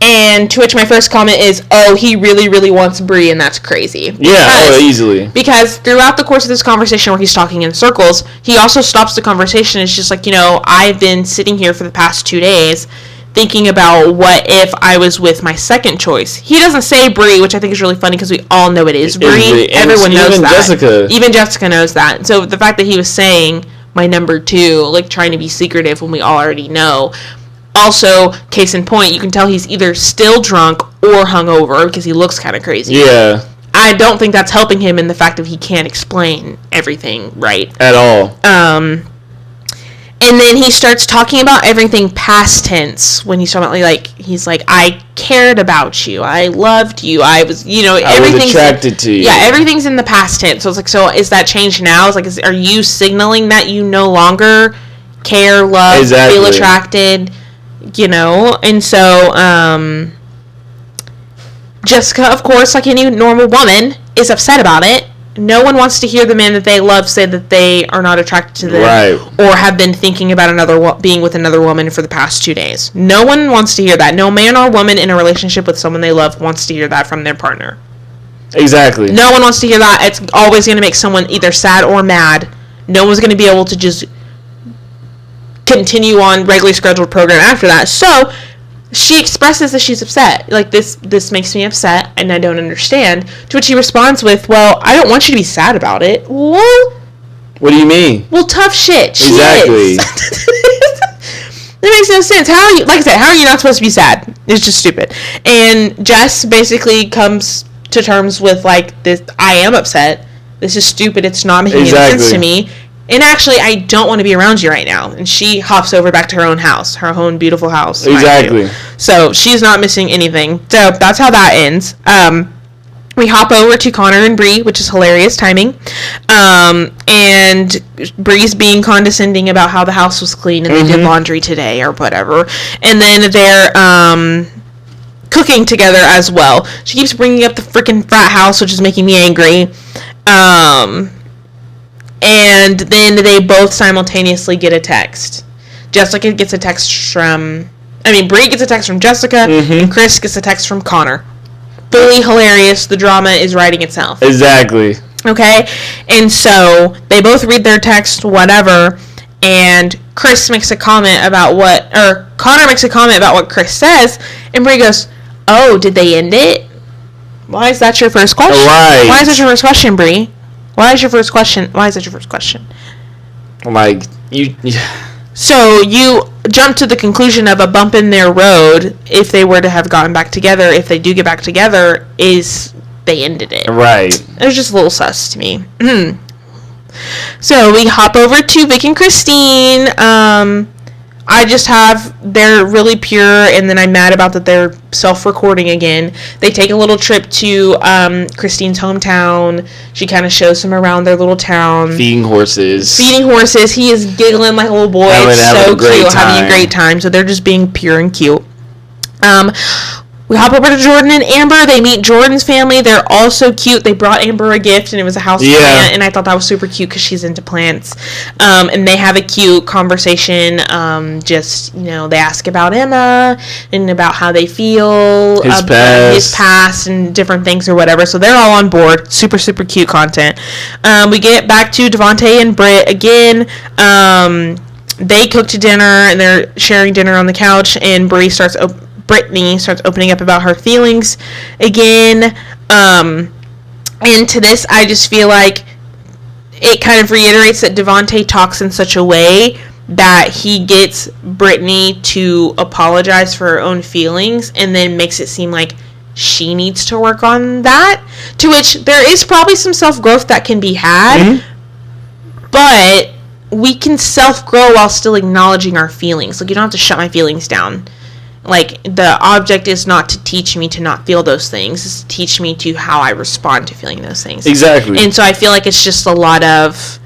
And to which my first comment is, oh, he really, really wants Bree, and that's crazy. Easily. Because throughout the course of this conversation where he's talking in circles, he also stops the conversation. It's just like, I've been sitting here for the past 2 days thinking about what if I was with my second choice. He doesn't say Bree, which I think is really funny because we all know it is Bree. Everyone knows that. Even Jessica knows that. So the fact that he was saying my number 2, like trying to be secretive when we all already know. Also, case in point, you can tell he's either still drunk or hungover because he looks kind of crazy. Yeah. I don't think that's helping him in the fact that he can't explain everything right. At all. And then he starts talking about everything past tense when he's talking about, like, he's like, I cared about you. I loved you. I was, everything's... I was attracted to you. Yeah, everything's in the past tense. So it's like, so is that changed now? It's like, are you signaling that you no longer care, love, feel attracted... and so, Jessica, of course, like any normal woman, is upset about it. No one wants to hear the man that they love say that they are not attracted to them or have been thinking about being with another woman for the past 2 days. No one wants to hear that. No man or woman in a relationship with someone they love wants to hear that from their partner. Exactly. No one wants to hear that. It's always going to make someone either sad or mad. No one's going to be able to just continue on regularly scheduled program after that. So she expresses that she's upset. Like, this makes me upset and I don't understand. To which he responds with, well, I don't want you to be sad about it. Well, what do you mean? Well, tough shit. Exactly. That makes no sense. How are you, like I said, how are you not supposed to be sad? It's just stupid. And Jess basically comes to terms with, like, this, I am upset. This is stupid. It's not making any sense to me. And actually, I don't want to be around you right now. And she hops over back to her own house, her own beautiful house. Exactly. So she's not missing anything. So that's how that ends. We hop over to Connor and Bree, which is hilarious timing. And Bree's being condescending about how the house was clean and they did laundry today or whatever. And then they're cooking together as well. She keeps bringing up the freaking frat house, which is making me angry. And then they both simultaneously get a text. Jessica gets a text from... Bree gets a text from Jessica, and Chris gets a text from Connor. Fully hilarious. The drama is writing itself. Exactly. Okay? And so, they both read their text, whatever, and Chris makes a comment about Connor makes a comment about what Chris says, and Bree goes, oh, did they end it? Why is that your first question? Right. Why is that your first question, Bree? Why is that your first question? Like, you... So, you jump to the conclusion of a bump in their road, if they were to have gotten back together, if they do get back together, is they ended it. Right. It was just a little sus to me. So, we hop over to Vic and Christine. I just have, they're really pure, and then I'm mad about that they're self-recording again. They take a little trip to Christine's hometown. She kind of shows them around their little town. Feeding horses. He is giggling like a little boy. It's so cute, having a great time. So they're just being pure and cute. We hop over to Jordan and Amber. They meet Jordan's family. They're all so cute. They brought Amber a gift, and it was a house plant, and I thought that was super cute because she's into plants. And they have a cute conversation. Just, they ask about Emma and about how they feel, his past, and different things or whatever. So they're all on board. Super, super cute content. We get back to Devontae and Britt again. They cook to dinner, and they're sharing dinner on the couch, and Brittany starts opening up about her feelings again. And to this, I just feel like it kind of reiterates that Devontae talks in such a way that he gets Brittany to apologize for her own feelings and then makes it seem like she needs to work on that. To which there is probably some self-growth that can be had, but we can self-grow while still acknowledging our feelings. Like, you don't have to shut my feelings down. Like, the object is not to teach me to not feel those things. It's to teach me to how I respond to feeling those things. Exactly. And so I feel like it's just a lot of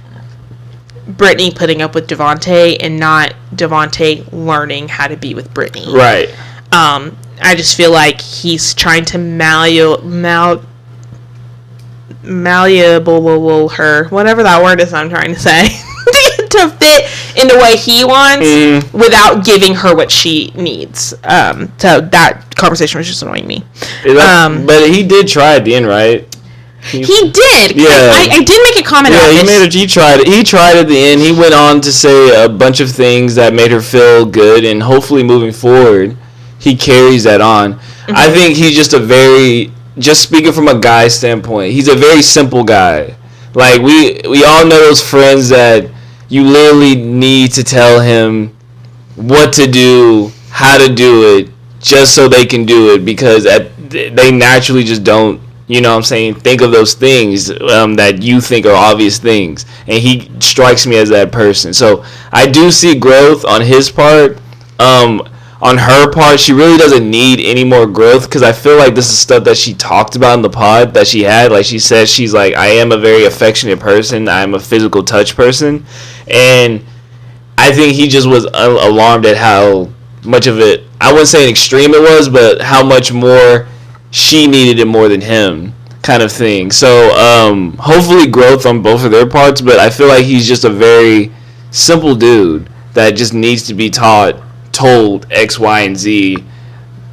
Brittany putting up with Devontae and not Devontae learning how to be with Brittany. Right. I just feel like he's trying to malleable her, whatever that word is I'm trying to say, to fit in the way he wants without giving her what she needs. So that conversation was just annoying me. But he did try at the end, right? He did. Yeah. I did make a comment about this. He tried it. He tried at the end. He went on to say a bunch of things that made her feel good, and hopefully moving forward, he carries that on. Mm-hmm. I think he's just speaking from a guy standpoint, he's a very simple guy. Like, we all know those friends that you literally need to tell him what to do, how to do it, just so they can do it, because they naturally just don't, think of those things that you think are obvious things. And he strikes me as that person. So I do see growth on his part. On her part, she really doesn't need any more growth, because I feel like this is stuff that she talked about in the pod that she had. Like, she said, she's like, I am a very affectionate person. I'm a physical touch person. And I think he just was alarmed at how much of it, I wouldn't say an extreme it was, but how much more she needed it more than him, kind of thing. So hopefully growth on both of their parts, but I feel like he's just a very simple dude that just needs to be told X, Y, and Z,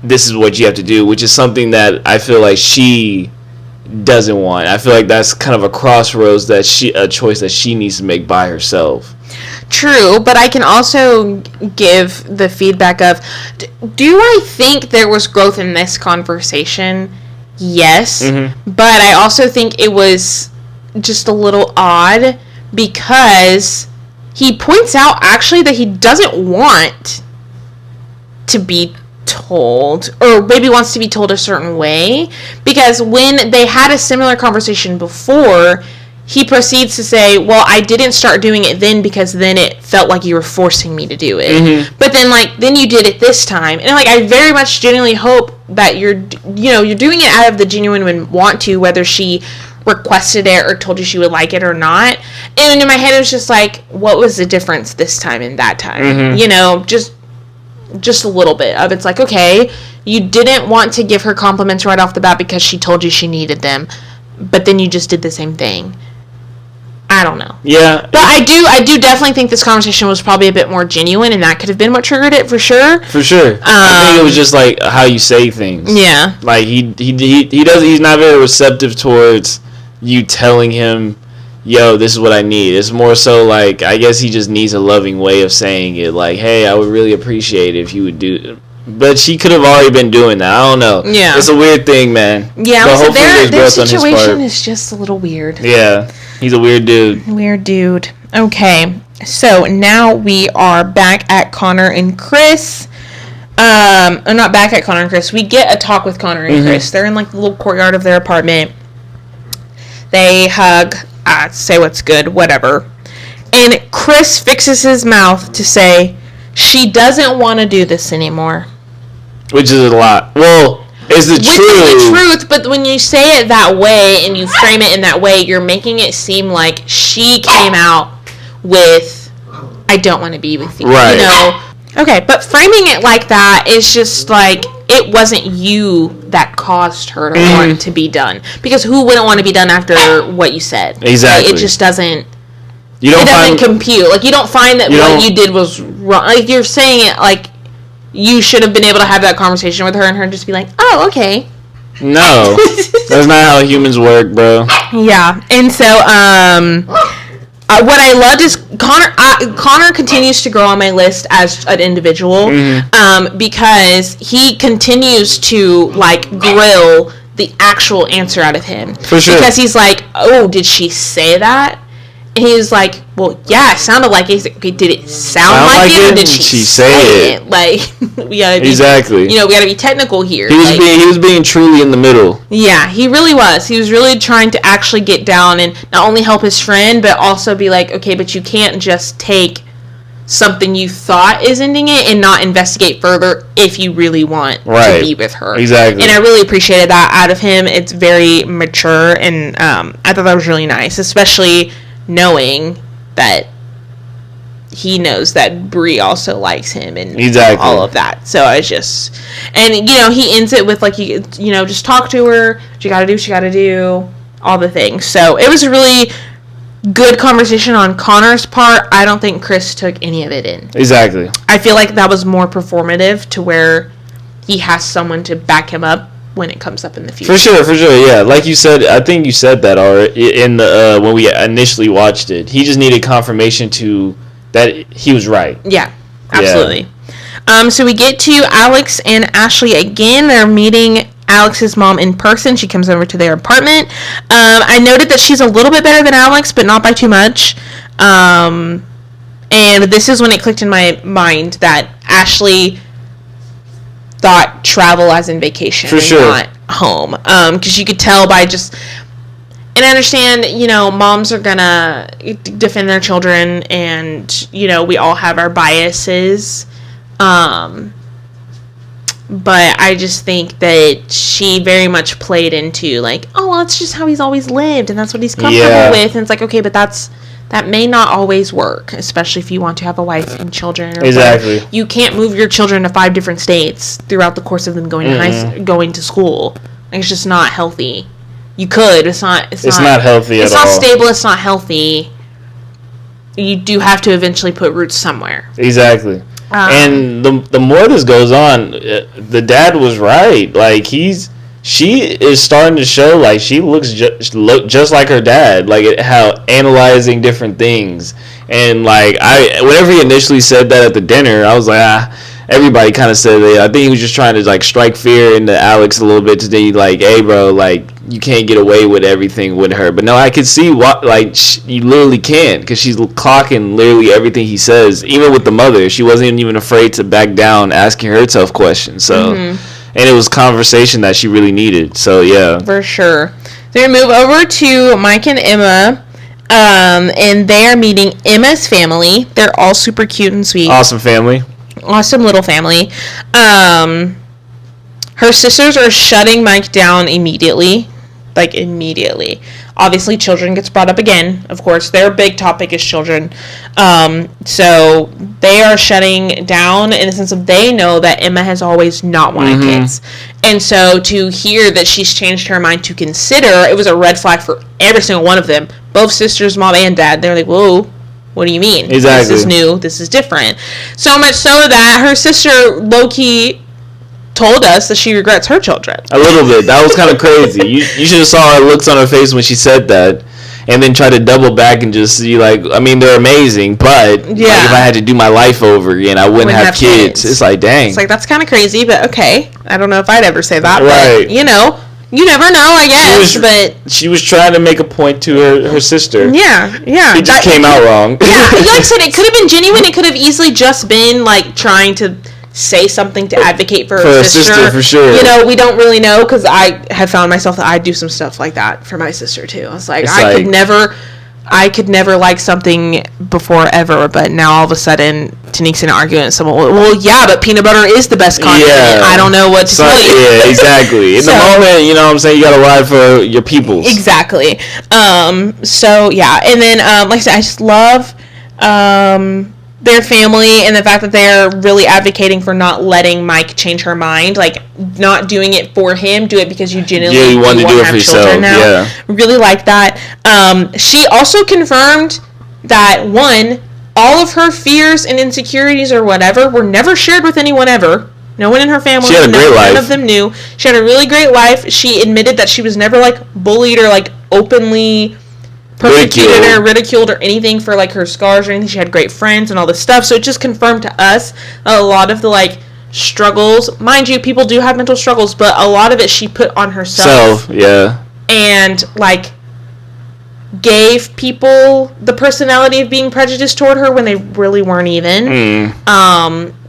this is what you have to do, which is something that I feel like she doesn't want. I feel like that's kind of a crossroads, a choice that she needs to make by herself. True, but I can also give the feedback of, do I think there was growth in this conversation? Yes, but I also think it was just a little odd, because he points out actually that he doesn't want to be told, or maybe wants to be told a certain way, because when they had a similar conversation before, he proceeds to say, well, I didn't start doing it then because then it felt like you were forcing me to do it. But then you did it this time. And I very much genuinely hope that you're doing it out of the genuine want to, whether she requested it or told you she would like it or not. And in my head, it was just like, what was the difference this time and that time? Just a little bit of, it's like, okay, you didn't want to give her compliments right off the bat because she told you she needed them, but then you just did the same thing. I don't know. Yeah. But I do definitely think this conversation was probably a bit more genuine, and that could have been what triggered it, for sure. For sure. I think it was just like how you say things. Yeah. Like he's not very receptive towards you telling him, yo, this is what I need. It's more so like, I guess he just needs a loving way of saying it. Like, hey, I would really appreciate it if you would do. But she could have already been doing that. I don't know. Yeah. It's a weird thing, man. Yeah. But so their situation is just a little weird. Yeah. He's a weird dude. Weird dude. Okay. So now we are back at Connor and Chris. I'm not back at Connor and Chris. We get a talk with Connor and Chris. They're in the little courtyard of their apartment. They hug. Say what's good, whatever. And Chris fixes his mouth to say, she doesn't want to do this anymore. Which is a lot. Well, it's the truth. Which is the truth, but when you say it that way and you frame it in that way, you're making it seem like she came out with, I don't want to be with you. Right. Okay, but framing it like that is just like, it wasn't you that caused her to want to be done. Because who wouldn't want to be done after what you said? Exactly. Like, it just doesn't. It doesn't compute. Like, you don't find that what you did was wrong. Like, you're saying it like you should have been able to have that conversation with her and her just be like, oh, okay. No. That's not how humans work, bro. Yeah. And so, what I loved is Connor continues to grow on my list as an individual, because he continues to, like, grill the actual answer out of him. For sure. Because he's like, oh, did she say that? And he was like, well, yeah, it sounded like it. He's like, okay, did it sound like it, or did she say it? Like, we gotta be, exactly. You know, we gotta be technical here. He was being truly in the middle. Yeah, he really was. He was really trying to actually get down and not only help his friend, but also be like, okay, but you can't just take something you thought is ending it and not investigate further if you really want to be with her. Exactly. And I really appreciated that out of him. It's very mature, and I thought that was really nice, especially knowing that he knows that Bree also likes him and all of that. So I just, and you know, he ends it with like, you know, just talk to her. She got to do what she got to do, all the things. So it was a really good conversation on Connor's part. I don't think Chris took any of it in. Exactly. I feel like that was more performative to where he has someone to back him up when it comes up in the future. For sure, yeah. Like you said, I think you said that already in the when we initially watched it. He just needed confirmation that he was right. Yeah, absolutely. Yeah. So we get to Alex and Ashley again. They're meeting Alex's mom in person. She comes over to their apartment. I noted that she's a little bit better than Alex, but not by too much. And this is when it clicked in my mind that Ashley thought travel as in vacation for and sure. Not home. Because you could tell by just, and I understand, you know, moms are gonna defend their children, and you know, we all have our biases. But I just think that she very much played into like, oh, well, that's just how he's always lived, and that's what he's comfortable with. And it's like, okay, but that may not always work, especially if you want to have a wife and children. Or exactly. whatever. You can't move your children to 5 different states throughout the course of them going to going to school. Like, it's just not healthy. You could. It's not healthy at all. It's not stable. It's not healthy. You do have to eventually put roots somewhere. Exactly. And the more this goes on, the dad was right. Like, she is starting to show like she looks just like her dad, like how analyzing different things. And like whenever he initially said that at the dinner, I was like, everybody kind of said that. I think he was just trying to like strike fear into Alex a little bit to be like, hey bro, like you can't get away with everything with her. But no, I could see what like you literally can't, because she's clocking literally everything he says. Even with the mother, she wasn't even afraid to back down, asking her tough questions. So. And it was conversation that she really needed. So, yeah. For sure. So, we move over to Mike and Emma. And they are meeting Emma's family. They're all super cute and sweet. Awesome family. Awesome little family. Her sisters are shutting Mike down immediately. Like, immediately. Obviously, children gets brought up again. Of course, their big topic is children. So they are shutting down in the sense of they know that Emma has always not wanted kids. And so to hear that she's changed her mind to consider, it was a red flag for every single one of them. Both sisters, mom and dad. They're like, whoa, what do you mean? Exactly. This is new. This is different. So much so that her sister, low-key, told us that she regrets her children. A little bit. That was kind of crazy. You should have saw her looks on her face when she said that, and then try to double back and just see, like, I mean, they're amazing, but like, if I had to do my life over again, I wouldn't have kids. It's like, dang. It's like, that's kind of crazy, but okay. I don't know if I'd ever say that, right. But, you know, you never know, I guess. She was trying to make a point to her sister. Yeah. It just came out wrong. Yeah, like I said, it could have been genuine. It could have easily just been, like, trying to say something to advocate for her sister. For sure. You know, we don't really know, because I have found myself that I do some stuff like that for my sister too. I was like, I could never like something before ever, but now all of a sudden Tanique's in an argument with someone, well, yeah, but peanut butter is the best condiment. Yeah. I don't know what to tell you. Yeah, exactly. In the moment, you know what I'm saying, you gotta ride for your peoples. Exactly. So yeah, and then like I said, I just love their family and the fact that they're really advocating for not letting Mike change her mind, like not doing it for him, do it because you genuinely want to do it for yourself. Now. Yeah, really like that. She also confirmed that all of her fears and insecurities or whatever were never shared with anyone ever. No one in her family. She had a great life. None of them knew. She had a really great life. She admitted that she was never like bullied or like openly persecuted or ridiculed or anything for like her scars or anything. She had great friends and all this stuff. So it just confirmed to us a lot of the like struggles. Mind you, people do have mental struggles, but a lot of it she put on herself. Yeah. And like gave people the personality of being prejudiced toward her when they really weren't even.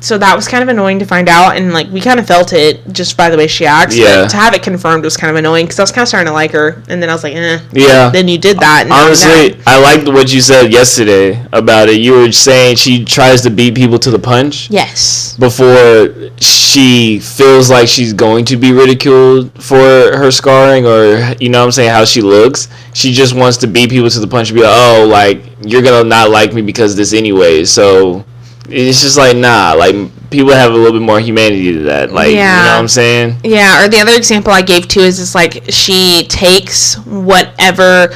So that was kind of annoying to find out, and like we kind of felt it just by the way she acts. Yeah. But to have it confirmed was kind of annoying because I was kind of starting to like her, and then I was like, Yeah. Then you did that. And honestly, I liked what you said yesterday about it. You were saying she tries to beat people to the punch. Yes. Before she feels like she's going to be ridiculed for her scarring, or you know what I'm saying, how she looks. She just wants to beat people to the punch and be like, oh, like you're gonna not like me because of this anyway. So it's just like, nah, like people have a little bit more humanity to that. Like, yeah. You know what I'm saying? Yeah, or the other example I gave too is just like she takes whatever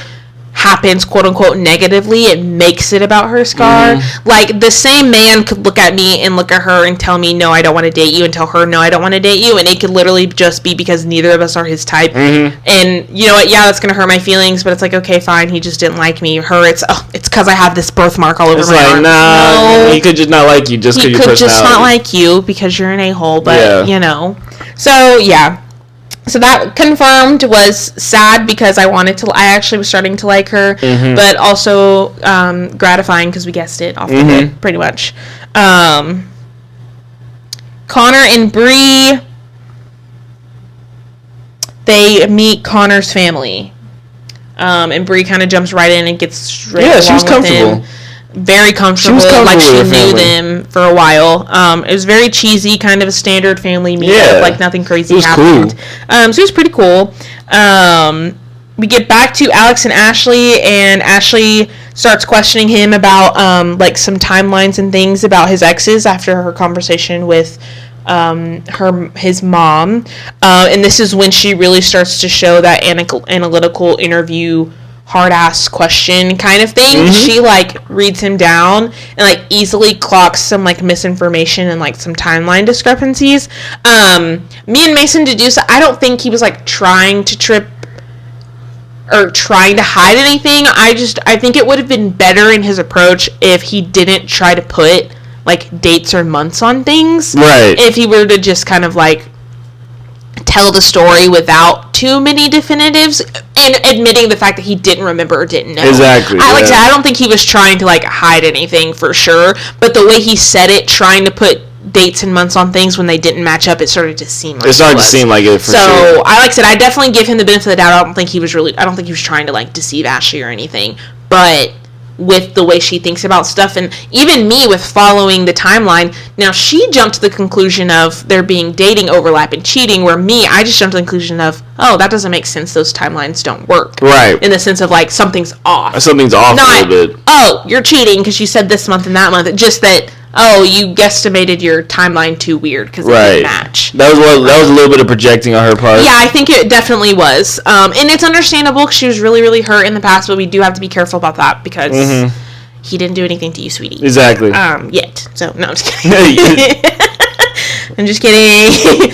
happens quote unquote negatively and makes it about her scar. Like the same man could look at me and look at her and tell me no I don't want to date you, and tell her no I don't want to date you, and it could literally just be because neither of us are his type. And you know what, yeah, that's gonna hurt my feelings, but it's like, okay, fine, he just didn't like me. Her, it's because I have this birthmark all over my arm. Nah, he could just not like you just because your personality. He could just not like you because you're an a-hole, but you know. So yeah. So that confirmed was sad because I actually was starting to like her, but also gratifying because we guessed it off the hip, pretty much. Connor and Bree, they meet Connor's family, and Bree kind of jumps right in and gets straight along she was comfortable. with him. Very comfortable, like she knew them for a while. It was very cheesy, kind of a standard family meetup, like nothing crazy happened. Cool. So it was pretty cool. We get back to Alex and Ashley starts questioning him about like some timelines and things about his exes after her conversation with his mom, and this is when she really starts to show that analytical interview hard ass question kind of thing. She like reads him down and like easily clocks some like misinformation and like some timeline discrepancies. Me and Mason deduce I don't think he was like trying to trip or trying to hide anything. I think it would have been better in his approach if he didn't try to put like dates or months on things. Right. If he were to just kind of like tell the story without too many definitives and admitting the fact that he didn't remember or didn't know. Exactly. I don't think he was trying to like hide anything for sure, but the way he said it, trying to put dates and months on things when they didn't match up, it started to seem like it for sure. So I said I definitely give him the benefit of the doubt. I don't think he was trying to like deceive Ashley or anything, but with the way she thinks about stuff, and even me with following the timeline. Now, she jumped to the conclusion of there being dating overlap and cheating, where me, I just jumped to the conclusion of, oh, that doesn't make sense. Those timelines don't work. Right. In the sense of, like, something's off. Something's off a little bit. Oh, you're cheating because you said this month and that month. Just that, oh, you guesstimated your timeline too weird because it didn't match. That was a little bit of projecting on her part. Yeah, I think it definitely was. And it's understandable because she was really, really hurt in the past, but we do have to be careful about that because he didn't do anything to you, sweetie. Exactly. Yet. So, no, I'm just kidding. I'm just kidding.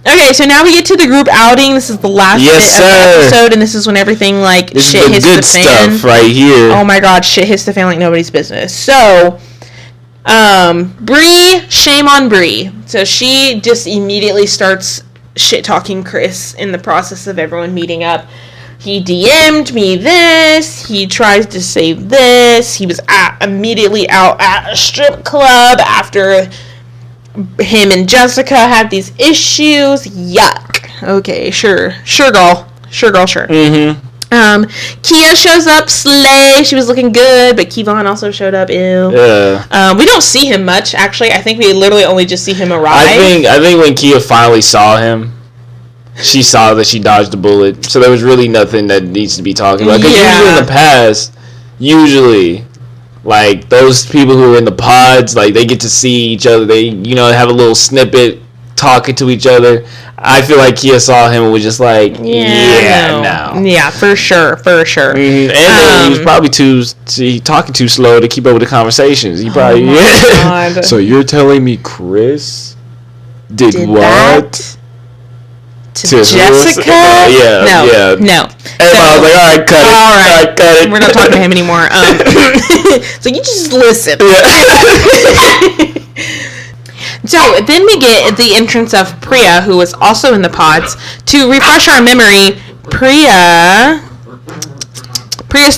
Okay, so now we get to the group outing. This is the last bit of the episode, and this is when everything, like, this shit hits the fan. This is the good stuff right here. Oh my god, shit hits the fan like nobody's business. So, Bree, shame on Bree. So she just immediately starts shit-talking Chris in the process of everyone meeting up. He DM'd me this. He tries to say this. He was immediately out at a strip club after him and Jessica had these issues. Yuck. Okay, sure. Sure, girl. Sure, girl, sure. Kia shows up, slay. She was looking good, but Kevon also showed up, ew. Yeah. We don't see him much, actually. I think we literally only just see him arrive. I think when Kia finally saw him, she saw that she dodged a bullet. So there was really nothing that needs to be talked about. Because usually in the past, Like, those people who are in the pods, like, they get to see each other. They, have a little snippet talking to each other. I feel like Kia saw him and was just like, no. Yeah, for sure. Mm-hmm. And then he was probably talking too slow to keep up with the conversations. He probably, God. So you're telling me Chris did what? That to Jessica? Yeah. No. And I was like, all right, cut it. We're not talking to him anymore. So you just listen. Yeah. So then we get the entrance of Priya, who was also in the pods. To refresh our memory, Priya's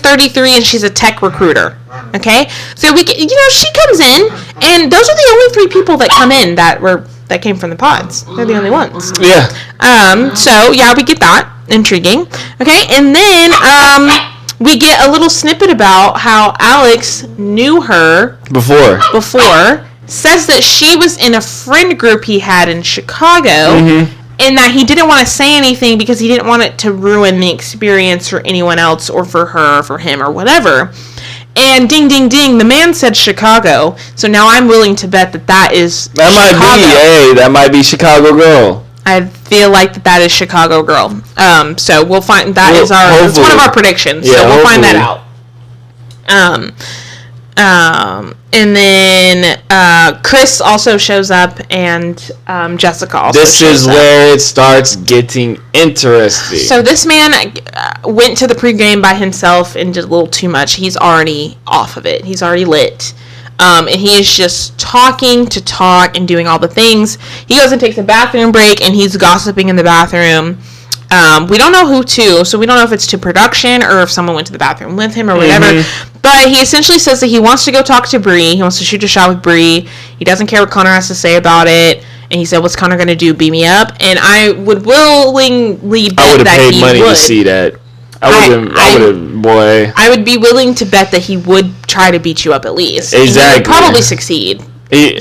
33 and she's a tech recruiter. Okay, so we she comes in, and those are the only 3 people that come in that came from the pods. They're the only ones. Yeah. So yeah, we get that. Intriguing. Okay, and then we get a little snippet about how Alex knew her before. Says that she was in a friend group he had in Chicago, and that he didn't want to say anything because he didn't want it to ruin the experience for anyone else, or for her, or for him, or whatever. And ding, ding, ding, the man said Chicago, so now I'm willing to bet that is Chicago. That might be Chicago Girl. I feel like that is Chicago Girl. So we'll find it's one of our predictions. Yeah, so we'll find that out. And then Chris also shows up, and Jessica also shows up. This is where it starts getting interesting. So this man went to the pregame by himself and did a little too much. He's already off of it. He's already lit. And he is just talking to talk and doing all the things. He goes and takes a bathroom break, and he's gossiping in the bathroom. We don't know who to, so we don't know if it's to production or if someone went to the bathroom with him or whatever. But he essentially says that he wants to go talk to Bree. He wants to shoot a shot with Bree. He doesn't care what Connor has to say about it. And he said, what's Connor going to do? Beat me up? And I would willingly bet that he would. I would have paid money to see that. I would be willing to bet that he would try to beat you up at least. Exactly. He would probably succeed.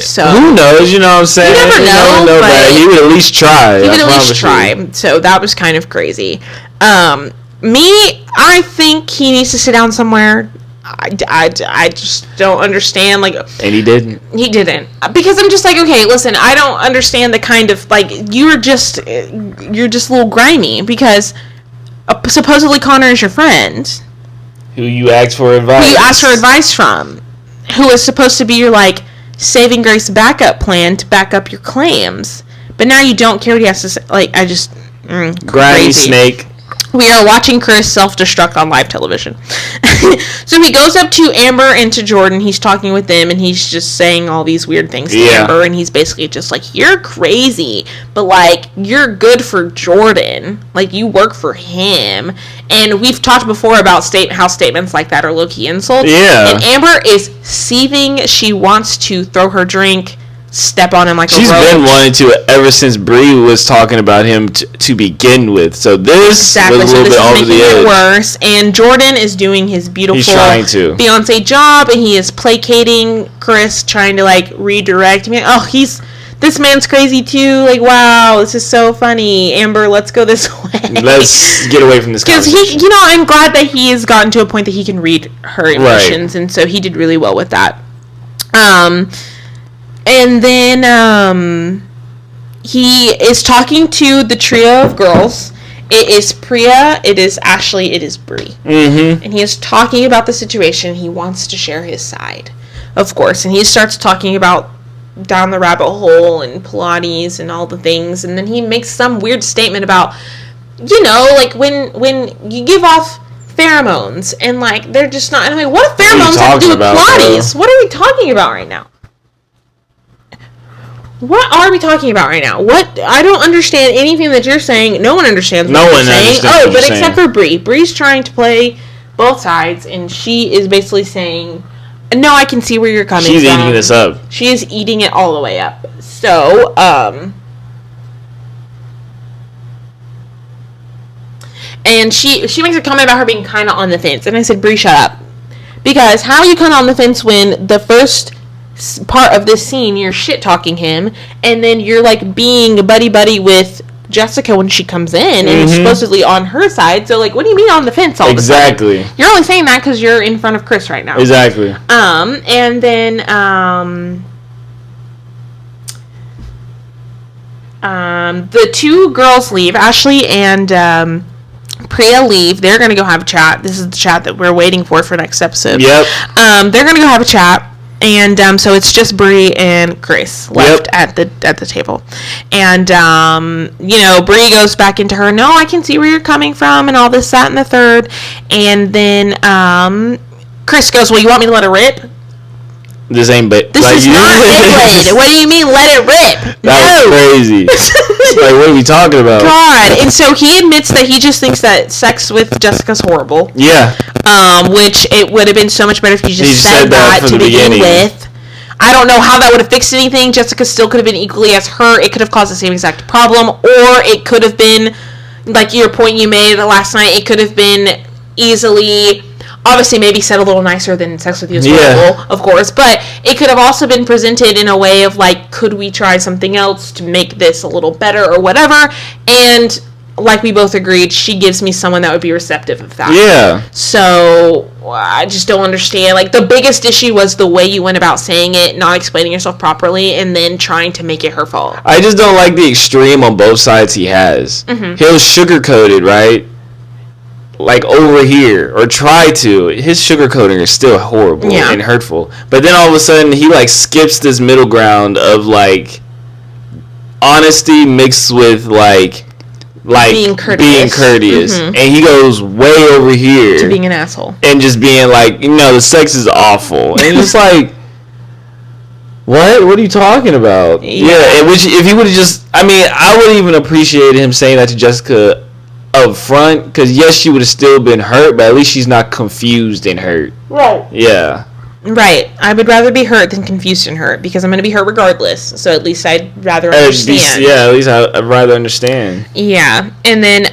So who knows? You know what I'm saying? You never know, but he would at least try. He would at least try. So that was kind of crazy. I think he needs to sit down somewhere. I just don't understand. And he didn't. He didn't, because I'm just like, okay, listen, I don't understand the kind of you're just a little grimy, because supposedly Connor is your friend, who you asked for advice from, who is supposed to be your saving grace backup plan to back up your claims, but now you don't care what he has to say. Grimy crazy. snake. We are watching Chris self-destruct on live television. So he goes up to Amber and to Jordan. He's talking with them, and he's just saying all these weird things to Amber, and he's basically just like, you're crazy, but you're good for Jordan. You work for him. And we've talked before about how statements like that are low-key insults. Yeah. And Amber is seething. She wants to throw her drink, step on him like a roach. She's been wanting to ever since Bree was talking about him to begin with. So this was a little bit over the edge. Worse. And Jordan is doing his beautiful fiancé job, and he is placating Chris, trying to redirect him. This man's crazy too. Wow, this is so funny. Amber, let's go this way. Let's get away from this conversation. Because I'm glad that he has gotten to a point that he can read her emotions, and so he did really well with that. And then he is talking to the trio of girls. It is Priya, it is Ashley, it is Bree. Mm-hmm. And he is talking about the situation. He wants to share his side, of course. And he starts talking about down the rabbit hole and Pilates and all the things. And then he makes some weird statement about, when you give off pheromones and they're just not. And I'm what do pheromones have to do with Pilates? What are we talking about right now? What are we talking about right now? I don't understand anything that you're saying. No one understands what you're saying. Oh, but except for Bree. Bree's trying to play both sides, and she is basically saying, no, I can see where you're coming from. She's eating this up. She is eating it all the way up. So, and she makes a comment about her being kind of on the fence. And I said, Bree, shut up. Because how are you kind of on the fence when the first part of this scene you're shit talking him, and then you're being buddy with Jessica when she comes in, and it's supposedly on her side. So, like, what do you mean on the fence all exactly. the time? You're only saying that because you're in front of Chris right now. Exactly. And then, the two girls leave. Ashley and, Priya leave. They're going to go have a chat. This is the chat that we're waiting for next episode. Yep. They're going to go have a chat. And so it's just Bree and Chris left at the table. And Bree goes back into her, no, I can see where you're coming from and all this, that, and the third. And then Chris goes, well, you want me to let it rip? This ain't This is not Beyblade. What do you mean, let it rip? That was crazy. Like, what are we talking about? God. And so he admits that he just thinks that sex with Jessica's horrible. Yeah. Which it would have been so much better if you just said that to begin with. I don't know how that would have fixed anything. Jessica still could have been equally as her. It could have caused the same exact problem. Or it could have been, like your point you made last night, it could have been easily... Obviously, maybe said a little nicer than sex with you is horrible, of course. But it could have also been presented in a way of, like, could we try something else to make this a little better or whatever? And, like we both agreed, she gives me someone that would be receptive of that. Yeah. So, I just don't understand. Like, the biggest issue was the way you went about saying it, not explaining yourself properly, and then trying to make it her fault. I just don't like the extreme on both sides he has. Mm-hmm. He'll sugarcoat it, right? Like over here, or try to. His sugarcoating is still horrible and hurtful. But then all of a sudden, he like skips this middle ground of like honesty mixed with like being courteous, and he goes way over here to being an asshole and just being like, the sex is awful, and it's like. What are you talking about? Yeah, which if he would have just, I would even appreciate him saying that to Jessica up front, because yes, she would have still been hurt, but at least she's not confused and hurt. Right. Yeah. Right. I would rather be hurt than confused and hurt, because I'm going to be hurt regardless. So at least I'd rather understand. At least I'd rather understand. Yeah. And then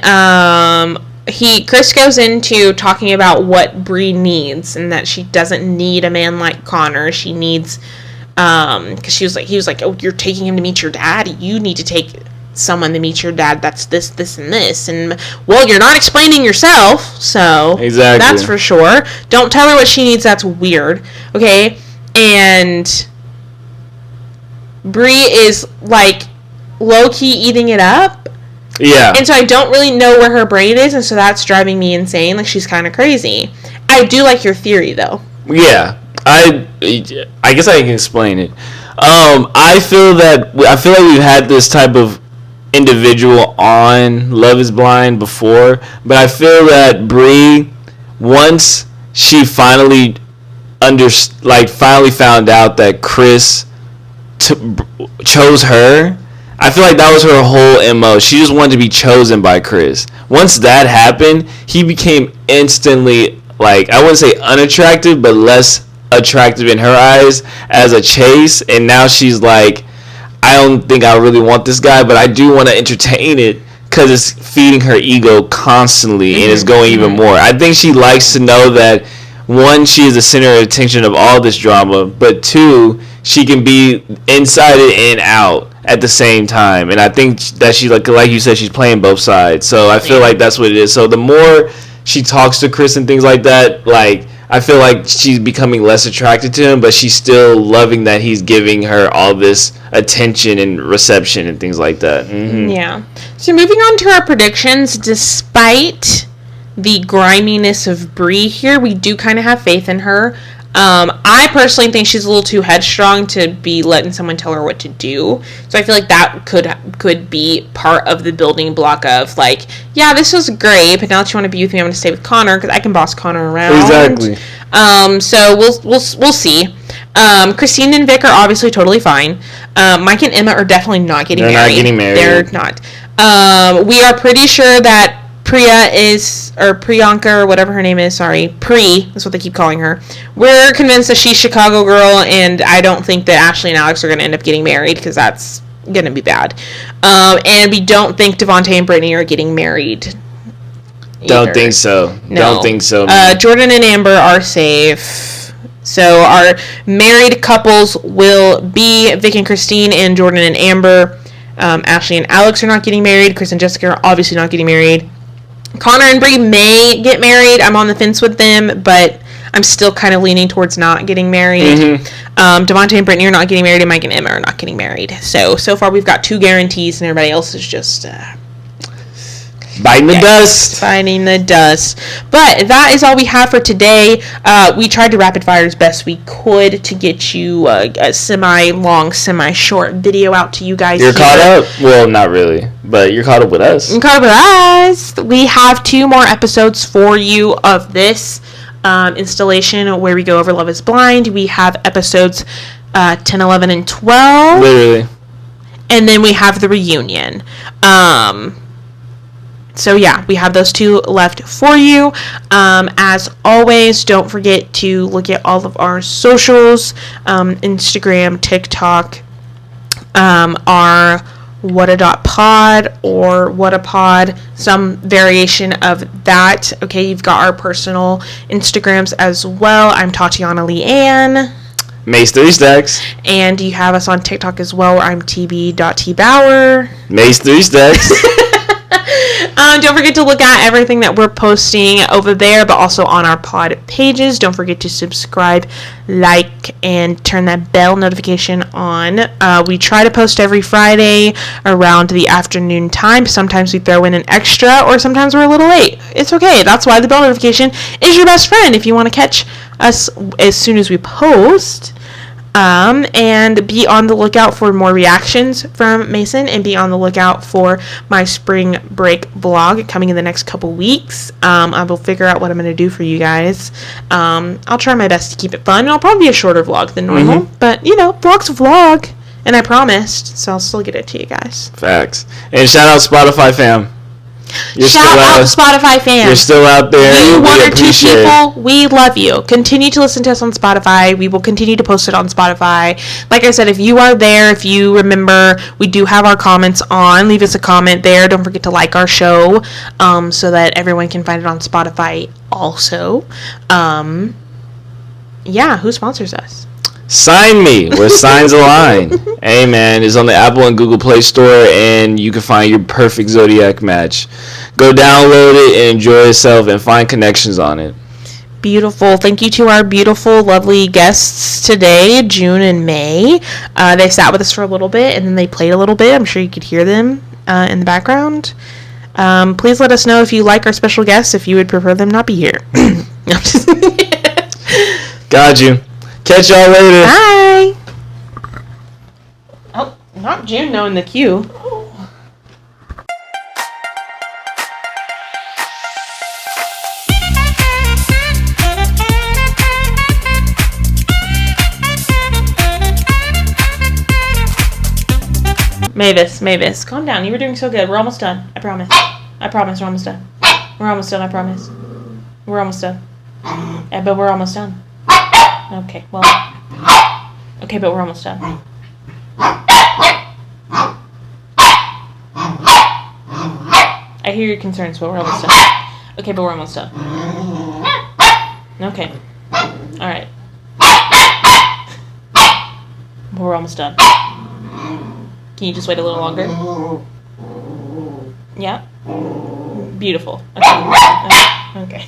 Chris goes into talking about what Bree needs, and that she doesn't need a man like Connor. She needs, because he was like, oh, you're taking him to meet your dad. You need to take someone to meet your dad that's this and this, and well, you're not explaining yourself, so exactly, that's for sure. Don't tell her what she needs. That's weird. Okay. And Bree is like low-key eating it up, and so I don't really know where her brain is, and so that's driving me insane. Like, she's kind of crazy. I do like your theory though. I guess I can explain it. I feel like we've had this type of individual on Love is Blind before, but I feel that Bree, once she finally found out that Chris chose her, I feel like that was her whole MO. She just wanted to be chosen by Chris. Once that happened, he became instantly, like, I wouldn't say unattractive, but less attractive in her eyes as a chase, and now she's like, I don't think I really want this guy, but I do want to entertain it because it's feeding her ego constantly, and it's going even more. I think she likes to know that, one, she is the center of attention of all this drama, but two, she can be inside it and out at the same time. And I think that she, like you said, she's playing both sides. So I feel like that's what it is. So the more she talks to Chris and things like that, like, I feel like she's becoming less attracted to him, but she's still loving that he's giving her all this attention and reception and things like that. Mm-hmm. Yeah. So moving on to our predictions, despite the griminess of Bree here, we do kind of have faith in her. I personally think she's a little too headstrong to be letting someone tell her what to do. So I feel like that could be part of the building block of, like, yeah, this was great, but now that you want to be with me, I'm going to stay with Connor because I can boss Connor around. Exactly. So we'll see. Christine and Vic are obviously totally fine. Mike and Emma are definitely not getting married. They're not getting married. They're not. We are pretty sure that Priyanka, or whatever her name is, Pri, that's what they keep calling her. We're convinced that she's Chicago girl, and I don't think that Ashley and Alex are going to end up getting married, because that's going to be bad. And we don't think Devontae and Brittany are getting married either. Don't think so. No. Don't think so. Jordan and Amber are safe. So our married couples will be Vic and Christine and Jordan and Amber. Ashley and Alex are not getting married. Chris and Jessica are obviously not getting married. Connor and Brie may get married. I'm on the fence with them, but I'm still kind of leaning towards not getting married. Devontae and Brittany are not getting married, and Mike and Emma are not getting married. So far we've got 2 guarantees, and everybody else is just biting the dust. Biting the dust. But that is all we have for today. We tried to rapid fire as best we could to get you a semi-long, semi-short video out to you guys. You're caught up? Well, not really, but you're caught up with us. You're caught up with us. We have 2 more episodes for you of this installation where we go over Love is Blind. We have episodes 10, 11, and 12. Literally. And then we have the reunion. So yeah, we have those 2 left for you. As always, don't forget to look at all of our socials, Instagram, TikTok, our whata.pod or whatapod, some variation of that. Okay, you've got our personal Instagrams as well. I'm Tatiana Leanne. Mace 3 Stacks. And you have us on TikTok as well, where I'm tb.tbauer. Mace 3 Stacks. Don't forget to look at everything that we're posting over there, but also on our pod pages. Don't forget to subscribe, like, and turn that bell notification on. We try to post every Friday around the afternoon time. Sometimes we throw in an extra, or sometimes we're a little late. It's okay. That's why the bell notification is your best friend if you want to catch us as soon as we post. And be on the lookout for more reactions from Mason, and be on the lookout for my spring break vlog coming in the next couple weeks. I will figure out what I'm going to do for you guys. I'll try my best to keep it fun. It'll probably be a shorter vlog than normal, but vlog's a vlog, and I promised, so I'll still get it to you guys. Facts. And shout out Spotify fam. Shout out Spotify fans. You're still out there. You 1 or 2 people, we love you. Continue to listen to us on Spotify. We will continue to post it on Spotify. Like I said, if you are there, if you remember, we do have our comments on. Leave us a comment there. Don't forget to like our show, so that everyone can find it on Spotify also. Yeah, who sponsors us? Sign Me, where signs align. Hey man, it's on the Apple and Google Play Store, and you can find your perfect Zodiac match. Go download it and enjoy yourself, and find connections on it. Beautiful. Thank you to our beautiful, lovely guests today, June and May. They sat with us for a little bit, and then they played a little bit. I'm sure you could hear them in the background. Please let us know if you like our special guests, if you would prefer them not be here. Got you. Catch y'all later. Bye. Oh, not June knowing the cue. Mavis, calm down. You were doing so good. We're almost done. I promise. We're almost done. We're almost done. I promise. We're almost done. But we're almost done. Okay, well. Okay, but we're almost done. I hear your concerns, but we're almost done. Okay, but we're almost done. Okay. Alright. But we're almost done. Can you just wait a little longer? Yeah? Beautiful. Okay. Okay.